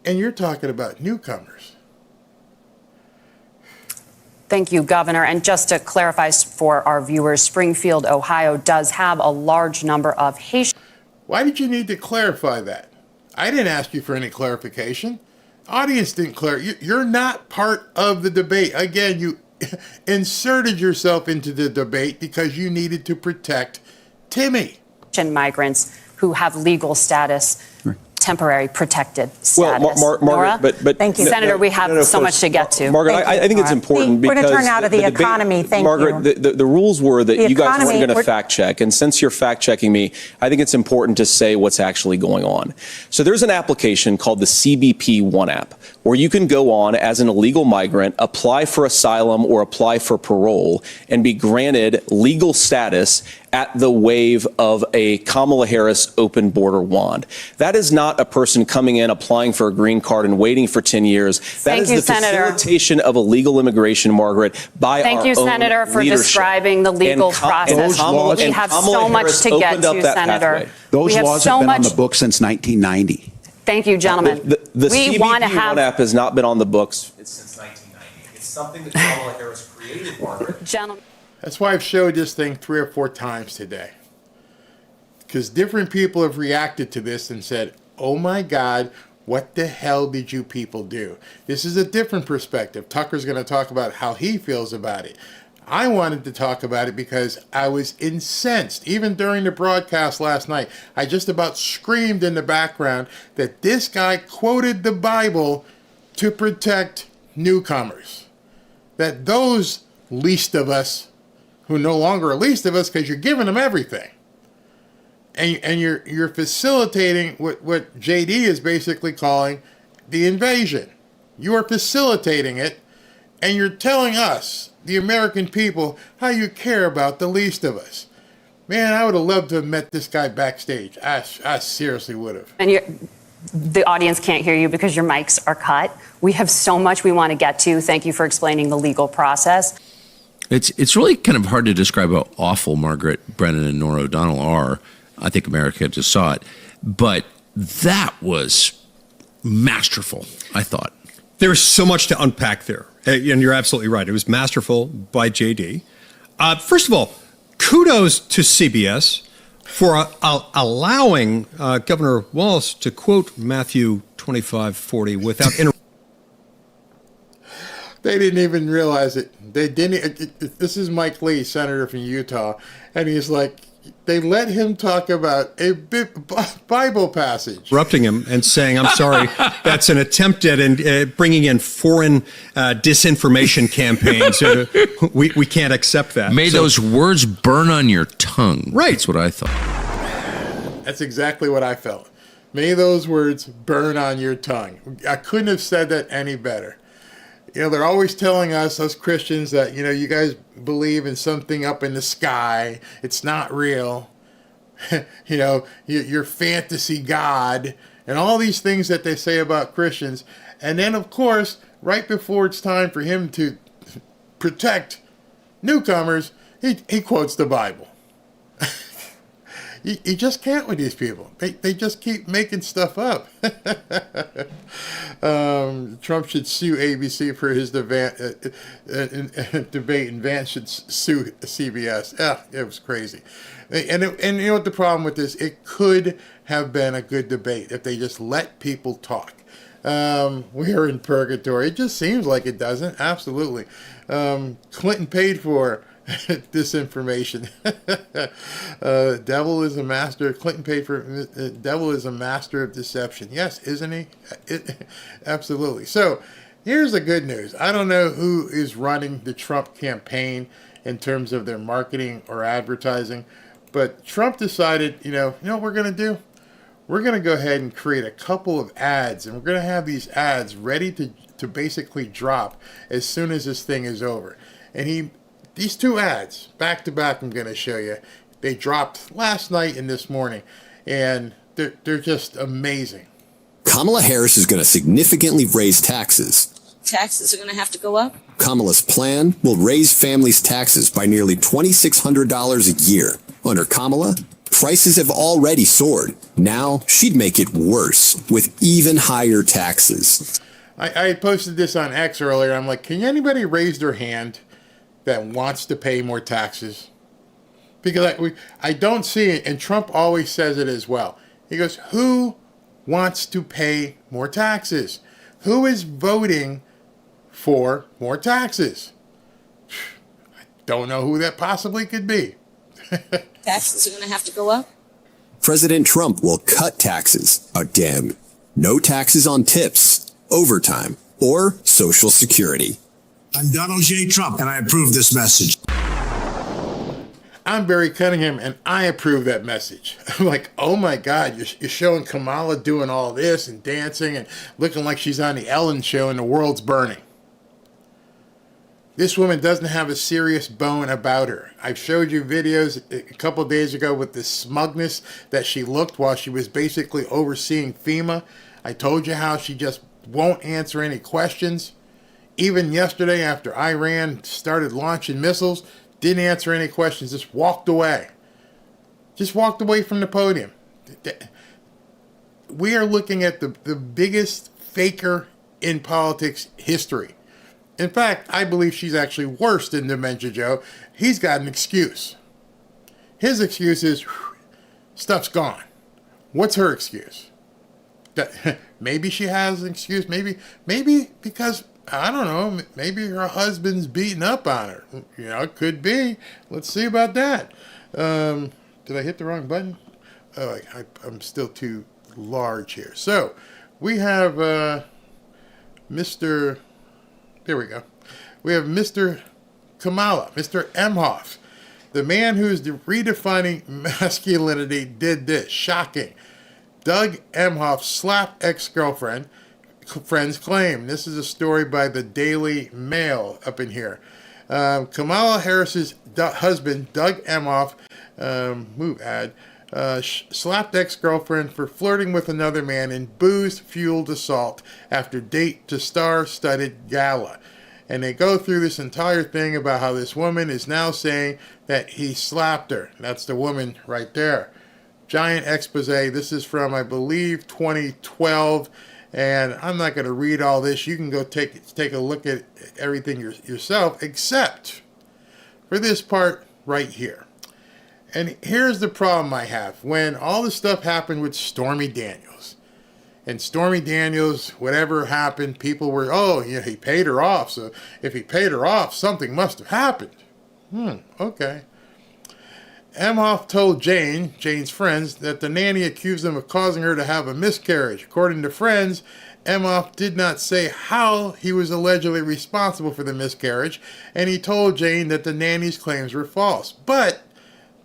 and you're talking about newcomers. Thank you, Governor. And just to clarify for our viewers, Springfield, Ohio does have a large number of Haitian. Why did you need to clarify that? I didn't ask you for any clarification. Audience didn't clarify. You're not part of the debate. Again, you inserted yourself into the debate because you needed to protect Timmy. Migrants who have legal status, temporary protected status. Well, Margaret, but thank you, Senator. We have so much to get to. Margaret, I think it's important because we're going to turn out of the economy. Thank Margaret, you. The rules were that you guys weren't going to fact check, and since you're fact checking me, I think it's important to say what's actually going on. So there's an application called the CBP One app, where you can go on as an illegal migrant, apply for asylum or apply for parole, and be granted legal status at the wave of a Kamala Harris open border wand. That is not a person coming in, applying for a green card and waiting for 10 years. That is the facilitation of illegal immigration, Margaret, by our own Thank you, Senator, for leadership. describing the legal process. We have so much to get to, Senator. Those laws have been on the books since 1990. Thank you, gentlemen. The CBP One app has not been on the books since 1990. It's something that Kamala Harris created, Margaret. Gentlemen. That's why I've showed this thing 3 or 4 times today. Because different people have reacted to this and said, oh my God, what the hell did you people do? This is a different perspective. Tucker's going to talk about how he feels about it. I wanted to talk about it because I was incensed. Even during the broadcast last night, I just about screamed in the background that this guy quoted the Bible to protect newcomers. That those least of us, who no longer are least of us because you're giving them everything. And you're facilitating what JD is basically calling the invasion. You are facilitating it, and you're telling us, the American people, how you care about the least of us. Man, I would have loved to have met this guy backstage. I seriously would have. And the audience can't hear you because your mics are cut. We have so much we want to get to. Thank you for explaining the legal process. It's really kind of hard to describe how awful Margaret Brennan and Norah O'Donnell are. I think America just saw it. But that was masterful, I thought. There's so much to unpack there. And you're absolutely right. It was masterful by JD. First of all, kudos to CBS for allowing Governor Walz to quote Matthew 25:40 without They didn't even realize it. They didn't. This is Mike Lee, senator from Utah, and he's like, they let him talk about a Bible passage. Interrupting him and saying, I'm sorry, that's an attempt at bringing in foreign disinformation campaigns. We can't accept that. May those words burn on your tongue. Right. That's what I thought. That's exactly what I felt. May those words burn on your tongue. I couldn't have said that any better. You know, they're always telling us Christians, that, you guys believe in something up in the sky. It's not real. Your fantasy God, and all these things that they say about Christians. And then, of course, right before it's time for him to protect newcomers, he quotes the Bible. You just can't with these people. They just keep making stuff up. Trump should sue ABC for his debate, and Vance should sue CBS. It was crazy. And you know what the problem with this? It could have been a good debate if they just let people talk. We're in purgatory. It just seems like it doesn't. Absolutely. Clinton paid for disinformation. Devil is a master. Clinton paid for devil is a master of deception. Yes, isn't he? Absolutely. So here's the good news. I don't know who is running the Trump campaign in terms of their marketing or advertising, but Trump decided, you know what we're going to do? We're going to go ahead and create a couple of ads, and we're going to have these ads ready to basically drop as soon as this thing is over. And these two ads, back to back, I'm going to show you. They dropped last night and this morning, and they're just amazing. Kamala Harris is going to significantly raise taxes. Taxes are going to have to go up. Kamala's plan will raise families' taxes by nearly $2,600 a year. Under Kamala, prices have already soared. Now she'd make it worse with even higher taxes. I posted this on X earlier. I'm like, can anybody raise their hand that wants to pay more taxes? Because I don't see it, and Trump always says it as well. He goes, who wants to pay more taxes? Who is voting for more taxes? I don't know who that possibly could be. Taxes are going to have to go up. President Trump will cut taxes. Again, no taxes on tips, overtime, or Social Security. I'm Donald J. Trump, and I approve this message. I'm Barry Cunningham, and I approve that message. I'm like, oh my God, you're showing Kamala doing all this and dancing and looking like she's on the Ellen show and the world's burning. This woman doesn't have a serious bone about her. I've showed you videos a couple of days ago with the smugness that she looked while she was basically overseeing FEMA. I told you how she just won't answer any questions. Even yesterday, after Iran started launching missiles, didn't answer any questions, just walked away. Just walked away from the podium. We are looking at the biggest faker in politics history. In fact, I believe she's actually worse than Dementia Joe. He's got an excuse. His excuse is, stuff's gone. What's her excuse? Maybe she has an excuse. Maybe because, I don't know, maybe her husband's beating up on her. It could be. Let's see about that. Did I hit the wrong button? Oh, I'm still too large here. So, we have Mr. There we go. We have Mr. Kamala, Mr. Emhoff. The man who's redefining masculinity did this. Shocking. Doug Emhoff slapped ex-girlfriend. Friends claim. This is a story by the Daily Mail up in here. Kamala Harris's husband, Doug Emhoff, slapped ex-girlfriend for flirting with another man in booze-fueled assault after date to star-studded gala. And they go through this entire thing about how this woman is now saying that he slapped her. That's the woman right there. Giant expose. This is from, I believe, 2012. And I'm not going to read all this. You can go take a look at everything yourself, except for this part right here. And here's the problem I have. When all the stuff happened with Stormy Daniels, and Stormy Daniels, whatever happened, people were, oh, yeah, he paid her off. So if he paid her off, something must have happened. Okay. Emhoff told Jane's friends, that the nanny accused him of causing her to have a miscarriage. According to friends, Emhoff did not say how he was allegedly responsible for the miscarriage, and he told Jane that the nanny's claims were false. But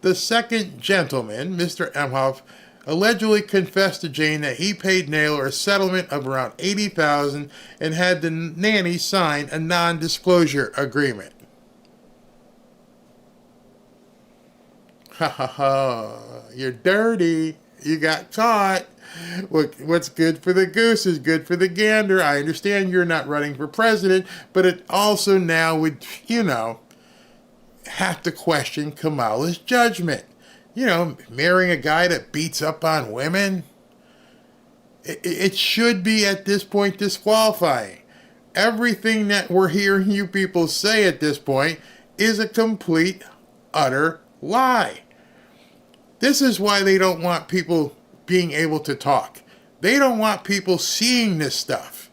the second gentleman, Mr. Emhoff, allegedly confessed to Jane that he paid Naylor a settlement of around $80,000 and had the nanny sign a non-disclosure agreement. Ha ha ha, you're dirty. You got caught. What's good for the goose is good for the gander. I understand you're not running for president, but it also now would, have to question Kamala's judgment. Marrying a guy that beats up on women, it should be at this point disqualifying. Everything that we're hearing you people say at this point is a complete, utter lie. This is why they don't want people being able to talk. They don't want people seeing this stuff.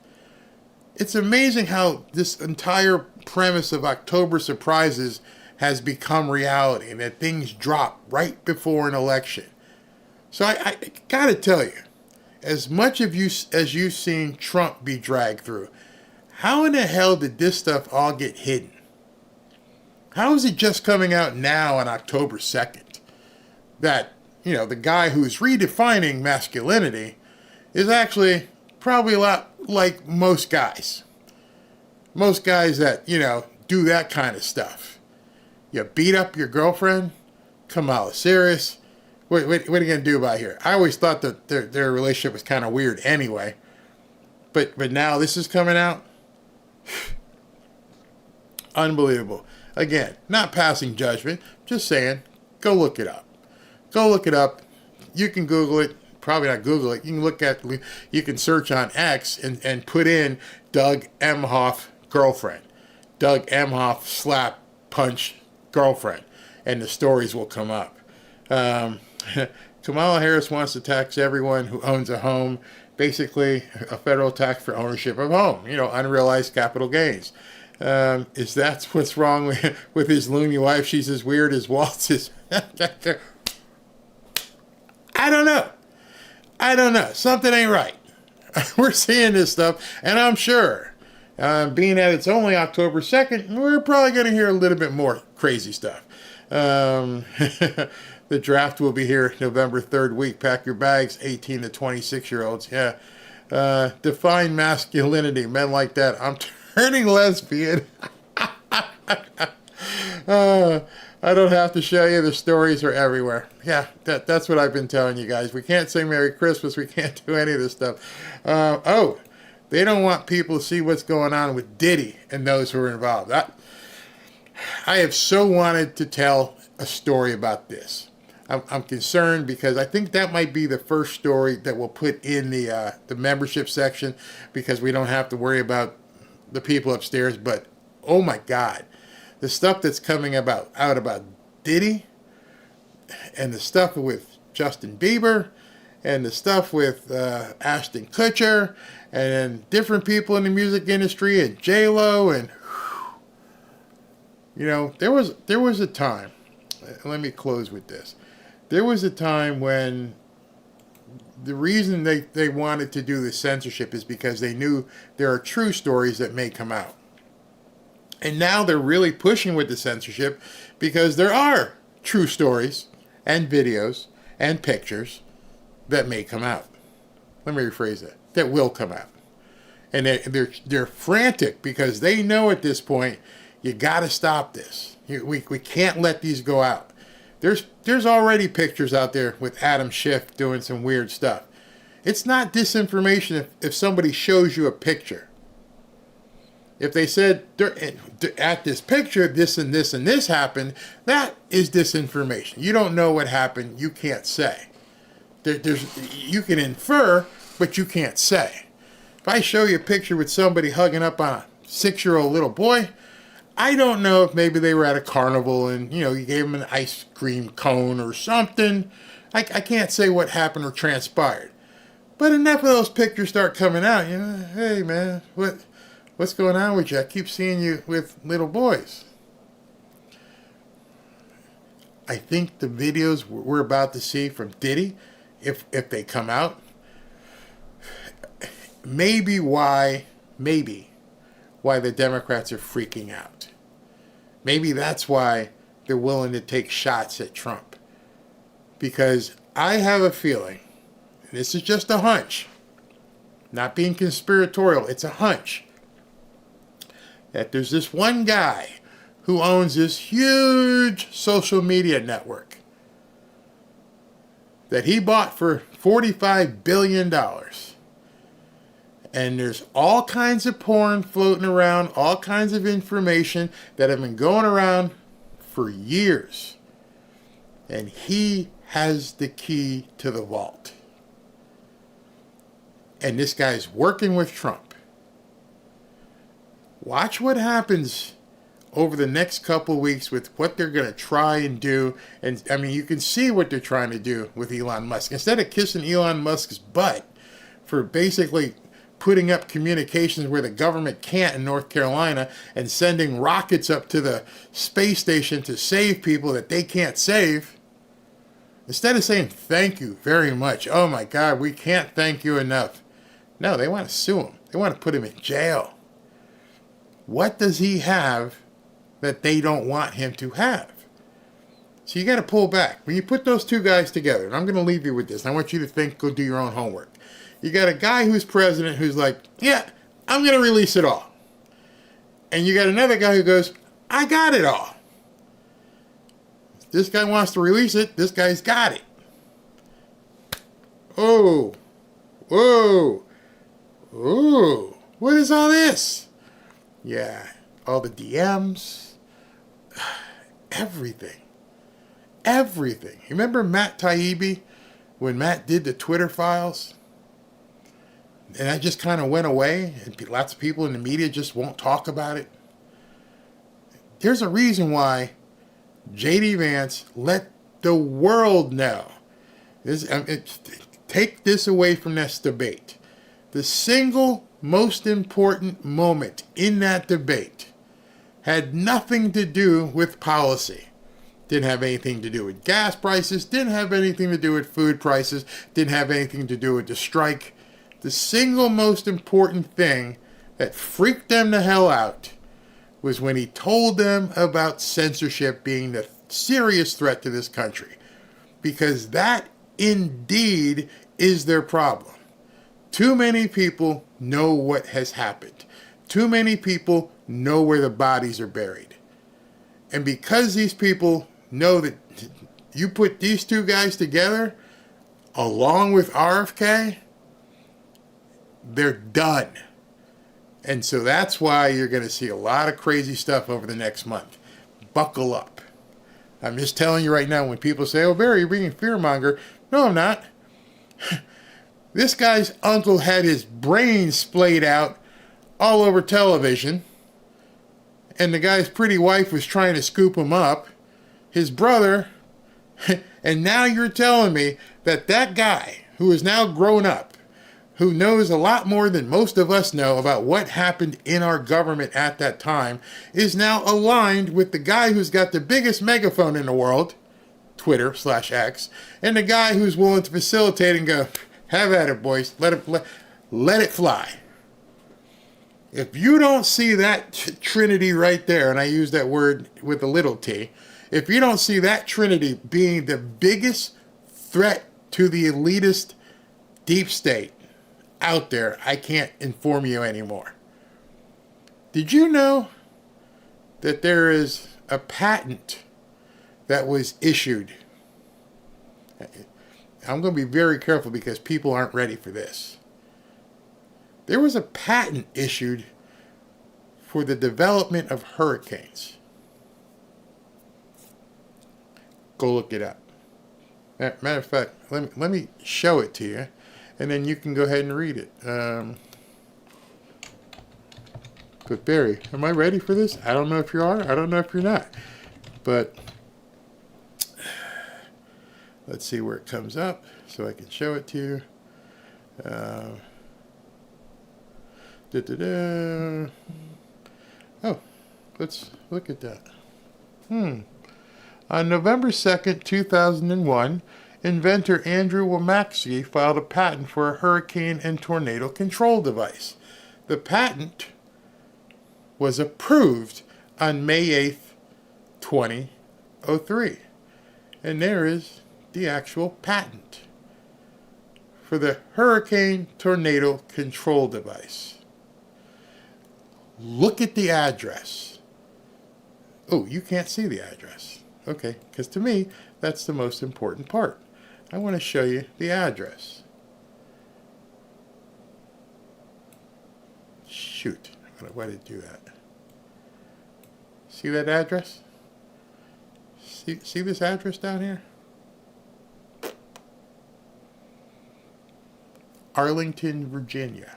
It's amazing how this entire premise of October surprises has become reality, and that things drop right before an election. So I gotta tell you, as much as you've seen Trump be dragged through, how in the hell did this stuff all get hidden? How is it just coming out now on October 2nd? That, the guy who's redefining masculinity is actually probably a lot like most guys. Most guys that, do that kind of stuff. You beat up your girlfriend? Kamala, serious? What are you going to do about here? I always thought that their relationship was kind of weird anyway. But now this is coming out? Unbelievable. Again, not passing judgment, just saying, go look it up. Go look it up. You can Google it. Probably not Google it. You can search on X and put in Doug Emhoff girlfriend. Doug Emhoff slap punch girlfriend. And the stories will come up. Kamala Harris wants to tax everyone who owns a home. Basically, a federal tax for ownership of home. Unrealized capital gains. Is that what's wrong with his loony wife? She's as weird as Walz is. I don't know. Something ain't right. We're seeing this stuff, and I'm sure, being that it's only October 2nd, we're probably going to hear a little bit more crazy stuff. The draft will be here November 3rd week. Pack your bags, 18 to 26-year-olds. Yeah. Define masculinity. Men like that. I'm turning lesbian. I don't have to show you, the stories are everywhere. Yeah, that's what I've been telling you guys. We can't say Merry Christmas. We can't do any of this stuff. They don't want people to see what's going on with Diddy and those who are involved. I have so wanted to tell a story about this. I'm concerned because I think that might be the first story that we'll put in the membership section, because we don't have to worry about the people upstairs. But oh my God, the stuff that's coming out about Diddy, and the stuff with Justin Bieber, and the stuff with Ashton Kutcher, and different people in the music industry, and J-Lo, and there was a time. Let me close with this. There was a time when the reason they wanted to do the censorship is because they knew there are true stories that may come out. And now they're really pushing with the censorship because there are true stories and videos and pictures that may come out. Let me rephrase that. That will come out. And they're frantic because they know at this point, you got to stop this. We can't let these go out. There's already pictures out there with Adam Schiff doing some weird stuff. It's not disinformation if somebody shows you a picture. If they said at this picture, this and this and this happened, that is disinformation. You don't know what happened. You can't say. You can infer, but you can't say. if I show you a picture with somebody hugging up on a 6-year-old little boy, I don't know if maybe they were at a carnival and, you gave them an ice cream cone or something. I can't say what happened or transpired. But enough of those pictures start coming out, hey man, what's going on with you? I keep seeing you with little boys. I think the videos we're about to see from Diddy, if they come out, maybe why the Democrats are freaking out. Maybe that's why they're willing to take shots at Trump. Because I have a feeling, and this is just a hunch, not being conspiratorial, it's a hunch, that there's this one guy who owns this huge social media network that he bought for $45 billion. And there's all kinds of porn floating around, all kinds of information that have been going around for years. And he has the key to the vault. And this guy's working with Trump. Watch what happens over the next couple of weeks with what they're going to try and do. And I mean, you can see what they're trying to do with Elon Musk. Instead of kissing Elon Musk's butt for basically putting up communications where the government can't in North Carolina and sending rockets up to the space station to save people that they can't save, instead of saying thank you very much, oh my God, we can't thank you enough. No, they want to sue him. They want to put him in jail. What does he have that they don't want him to have? So you got to pull back. When you put those two guys together, and I'm going to leave you with this, and I want you to think, go do your own homework. You got a guy who's president who's like, yeah, I'm going to release it all. And you got another guy who goes, I got it all. This guy wants to release it. This guy's got it. Oh, whoa, oh, what is all this? Yeah, all the DMs, everything. Everything. You remember Matt Taibbi when Matt did the Twitter files? And that just kind of went away, and lots of people in the media just won't talk about it. There's a reason why JD Vance let the world know. Take this away from this debate. The single most important moment in that debate had nothing to do with policy. Didn't have anything to do with gas prices, didn't have anything to do with food prices, didn't have anything to do with the strike. The single most important thing that freaked them the hell out was when he told them about censorship being the serious threat to this country. Because that indeed is their problem. Too many people know what has happened. Too many people know where the bodies are buried. And because these people know that you put these two guys together, along with RFK, they're done. And so that's why you're going to see a lot of crazy stuff over the next month. Buckle up. I'm just telling you right now, when people say, oh, Barry, you're being a fearmonger. No, I'm not. This guy's uncle had his brain splayed out all over television. And the guy's pretty wife was trying to scoop him up. His brother. And now you're telling me that that guy, who is now grown up, who knows a lot more than most of us know about what happened in our government at that time, is now aligned with the guy who's got the biggest megaphone in the world, Twitter/X, and the guy who's willing to facilitate and go, have at it, boys, let it fly. If you don't see that trinity right there, and I use that word with a little t, if you don't see that trinity being the biggest threat to the elitist deep state out there, I can't inform you anymore. Did you know that there is a patent that was issued? I'm going to be very careful because people aren't ready for this. There was a patent issued for the development of hurricanes. Go look it up. Matter of fact, let me show it to you, and then you can go ahead and read it. But Barry, am I ready for this? I don't know if you are. I don't know if you're not. But let's see where it comes up so I can show it to you. Oh, let's look at that. On November 2nd, 2001, inventor Andrew Womacksey filed a patent for a hurricane and tornado control device. The patent was approved on May 8th, 2003. And there is the actual patent for the hurricane tornado control device. Look at the address. Oh, you can't see the address. Okay, because to me, that's the most important part. I want to show you the address. Shoot, why did it do that? See that address? See this address down here? Arlington, Virginia.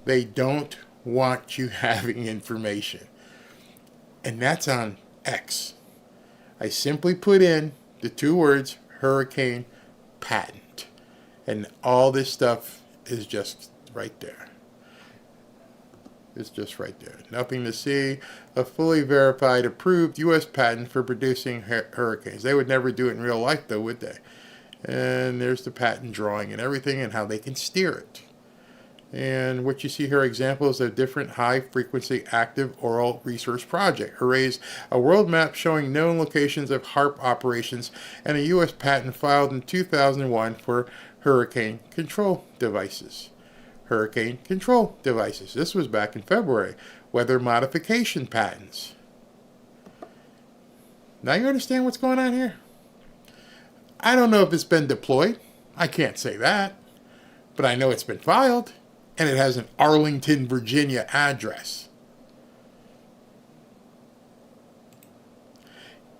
They don't want you having information. And that's on X. I simply put in the 2 words, hurricane patent. And all this stuff is just right there. It's just right there. Nothing to see. A fully verified, approved U.S. patent for producing hurricanes. They would never do it in real life, though, would they? And there's the patent drawing and everything and how they can steer it. And what you see here are examples of different high-frequency active oral resource project. Arrays a world map showing known locations of HARP operations and a U.S. patent filed in 2001 for hurricane control devices. Hurricane control devices. This was back in February. Weather modification patents. Now you understand what's going on here? I don't know if it's been deployed. I can't say that. But I know it's been filed. And it has an Arlington, Virginia address.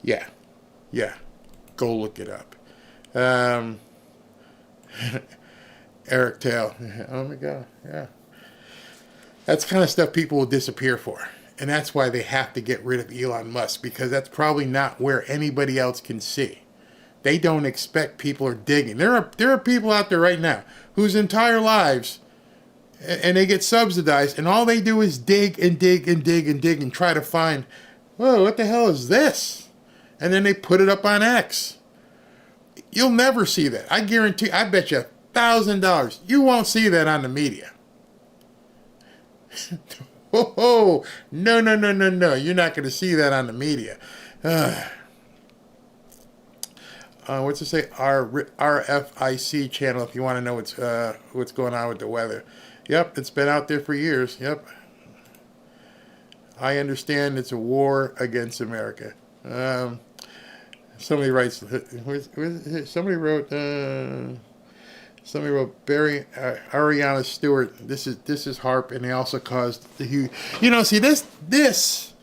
Yeah. Go look it up. Eric Tail. Oh my God. Yeah. That's the kind of stuff people will disappear for. And that's why they have to get rid of Elon Musk, because that's probably not where anybody else can see. They don't expect people are digging. There are people out there right now whose entire lives, and they get subsidized, and all they do is dig and dig and dig and dig and try to find, whoa, what the hell is this? And then they put it up on X. You'll never see that. I guarantee, I bet you $1,000 you won't see that on the media. Oh, no. You're not going to see that on the media. What's it say? Our RFIC channel, if you want to know what's going on with the weather. Yep, it's been out there for years. Yep. I understand it's a war against America. Somebody writes. Somebody wrote Barry Ariana Stewart. This is HARP, and they also caused the huge. See this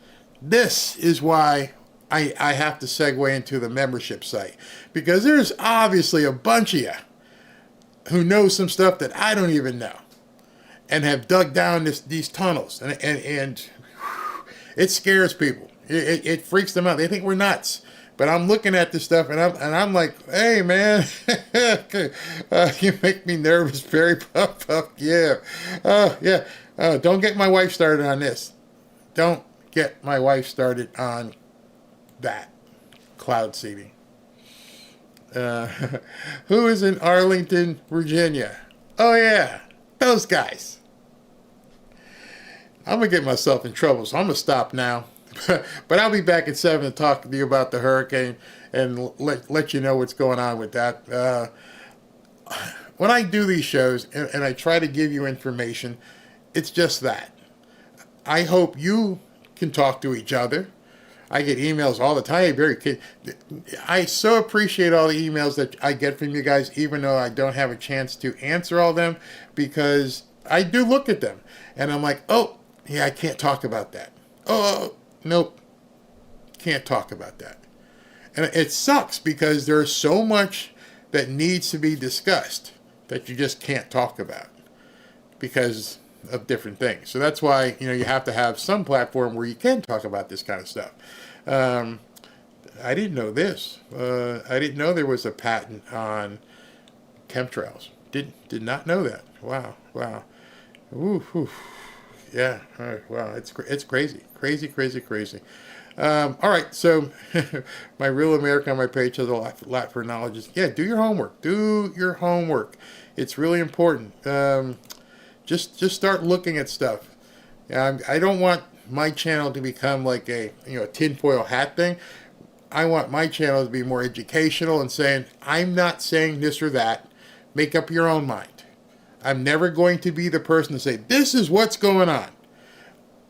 is why I have to segue into the membership site, because there's obviously a bunch of you who know some stuff that I don't even know, and have dug down these tunnels, and it scares people. It freaks them out. They think we're nuts. But I'm looking at this stuff, and I'm like, hey man, you make me nervous, Barry. Yeah, don't get my wife started on this. Don't get my wife started on that cloud seeding. Who is in Arlington, Virginia? Oh yeah, those guys. I'm gonna get myself in trouble, so I'm gonna stop now. But I'll be back at 7 to talk to you about the hurricane and let you know what's going on with that. When I do these shows and I try to give you information, it's just that. I hope you can talk to each other. I get emails all the time. I so appreciate all the emails that I get from you guys, even though I don't have a chance to answer all them, because I do look at them. And I'm like, oh, yeah, I can't talk about that. Oh, nope, can't talk about that. And it sucks because there's so much that needs to be discussed. that you just can't talk about because of different things. So that's why, you have to have some platform where you can talk about this kind of stuff. I didn't know this. I didn't know there was a patent on chemtrails. Did not know that. Wow. Ooh, ooh. Yeah. All right. Wow. It's crazy. All right. So my Real America on my page has a lot for knowledge. Yeah. Do your homework. It's really important. Just start looking at stuff. I don't want my channel to become like a tinfoil hat thing. I want my channel to be more educational and saying, I'm not saying this or that. Make up your own mind. I'm never going to be the person to say, this is what's going on.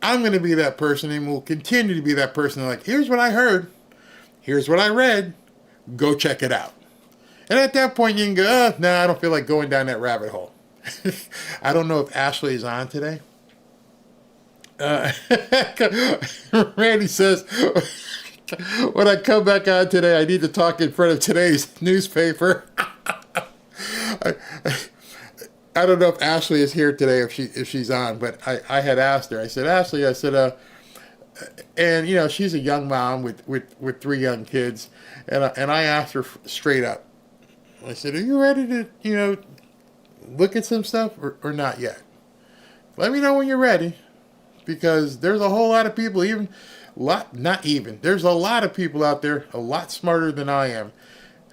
I'm going to be that person and will continue to be that person. Like, here's what I heard. Here's what I read. Go check it out. And at that point, you can go, I don't feel like going down that rabbit hole. I don't know if Ashley is on today. Randy says, when I come back on today, I need to talk in front of today's newspaper. I don't know if Ashley is here today, if she's on, but I had asked her. I said, Ashley, and she's a young mom with 3 young kids, and I asked her straight up. I said, are you ready to look at some stuff or not yet? Let me know when you're ready, because there's a whole lot of people, there's a lot of people out there a lot smarter than I am,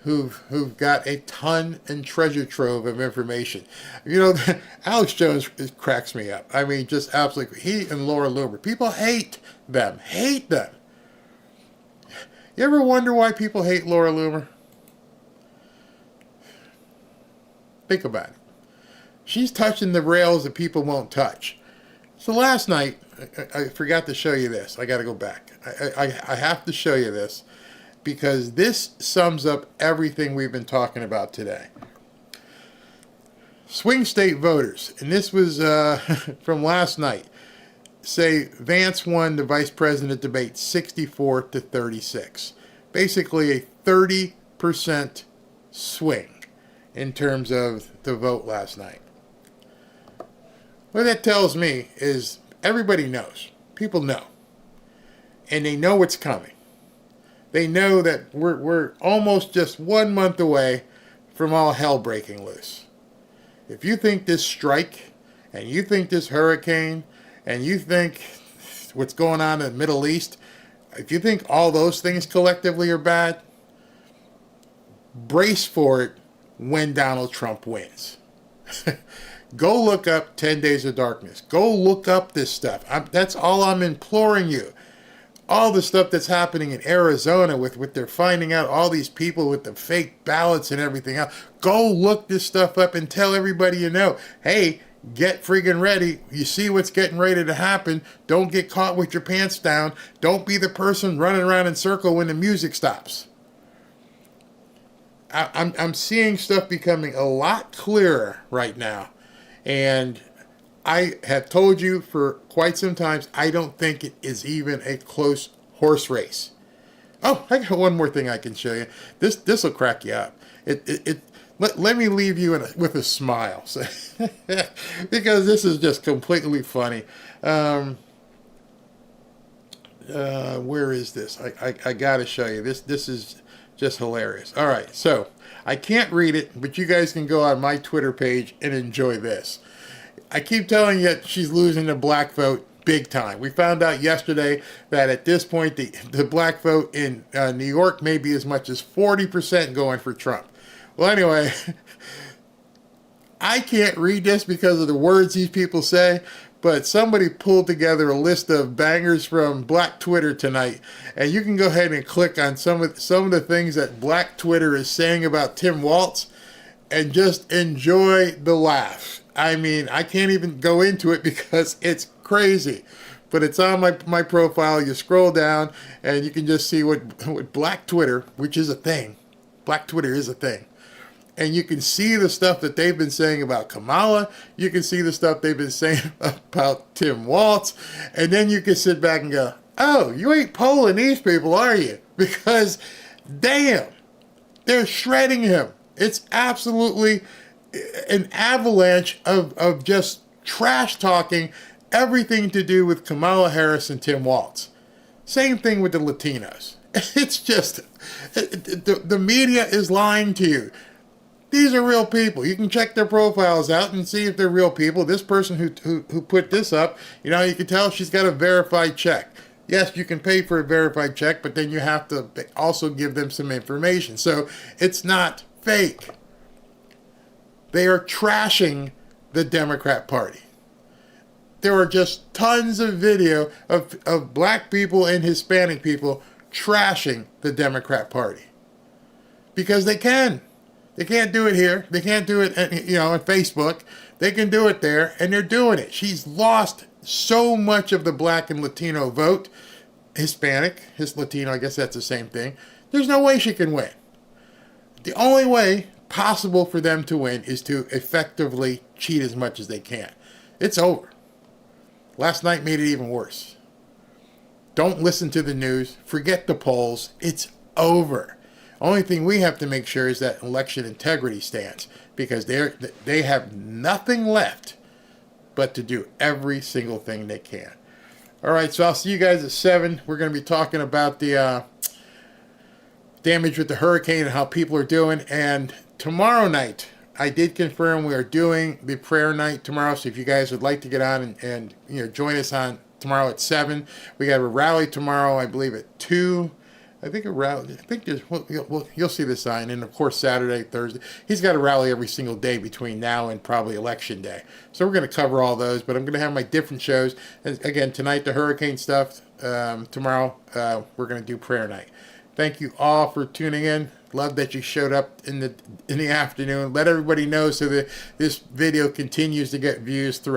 who've got a ton and treasure trove of information. Alex Jones cracks me up. I mean, just absolutely. He and Laura Loomer. People hate them. You ever wonder why people hate Laura Loomer? Think about it. She's touching the rails that people won't touch. So last night, I forgot to show you this. I got to go back. I have to show you this, because this sums up everything we've been talking about today. Swing state voters, and this was from last night, say Vance won the vice president debate 64-36. Basically a 30% swing in terms of the vote last night. What that tells me is everybody knows. People know. And they know what's coming. They know that we're almost just 1 month away from all hell breaking loose. If you think this strike, and you think this hurricane, and you think what's going on in the Middle East, if you think all those things collectively are bad, brace for it when Donald Trump wins. Go look up 10 Days of Darkness. Go look up this stuff. That's all I'm imploring you. All the stuff that's happening in Arizona with they're finding out all these people with the fake ballots and everything else. Go look this stuff up and tell everybody you know, hey, get friggin' ready. You see what's getting ready to happen. Don't get caught with your pants down. Don't be the person running around in circle when the music stops. I'm seeing stuff becoming a lot clearer right now. And I have told you for quite some time, I don't think it is even a close horse race. Oh, I got one more thing I can show you. This will crack you up. Let me leave you with a smile, because this is just completely funny. Where is this? I got to show you. This is just hilarious. All right, so I can't read it, but you guys can go on my Twitter page and enjoy this. I keep telling you that she's losing the black vote big time. We found out yesterday that at this point, the black vote in New York may be as much as 40% going for Trump. Well, anyway, I can't read this because of the words these people say, but somebody pulled together a list of bangers from Black Twitter tonight, and you can go ahead and click on some of the things that Black Twitter is saying about Tim Walz, and just enjoy the laugh. I mean, I can't even go into it because it's crazy, but it's on my profile. You scroll down, and you can just see what Black Twitter, which is a thing. Black Twitter is a thing. And you can see the stuff that they've been saying about Kamala. You can see the stuff they've been saying about Tim Walz. And then you can sit back and go, oh, you ain't polling these people, are you? Because, damn, they're shredding him. It's absolutely, an avalanche of just trash talking everything to do with Kamala Harris and Tim Walz. Same thing with the Latinos. It's just, the media is lying to you. These are real people. You can check their profiles out and see if they're real people. This person who put this up, you know, you can tell she's got a verified check. Yes, you can pay for a verified check, but then you have to also give them some information. So it's not fake. They are trashing the Democrat Party. There are just tons of video of black people and Hispanic people trashing the Democrat Party. Because they can. They can't do it here. They can't do it, on Facebook. They can do it there, and they're doing it. She's lost so much of the black and Latino vote. Hispanic, Latino, I guess that's the same thing. There's no way she can win. The only way possible for them to win is to effectively cheat as much as they can. It's over. Last night made it even worse. Don't listen to the news. Forget the polls. It's over. Only thing we have to make sure is that election integrity stands, because they have nothing left but to do every single thing they can. All right, so I'll see you guys at 7. We're going to be talking about the damage with the hurricane and how people are doing. And tomorrow night, I did confirm we are doing the prayer night tomorrow. So if you guys would like to get on and join us on tomorrow at 7, we got a rally tomorrow, I believe at 2. I think a rally. I think there's. You'll see the sign, and of course Saturday, Thursday. He's got a rally every single day between now and probably Election Day. So we're going to cover all those, but I'm going to have my different shows. And again, tonight the hurricane stuff. Tomorrow we're going to do prayer night. Thank you all for tuning in. Love that you showed up in the afternoon. Let everybody know so that this video continues to get views throughout.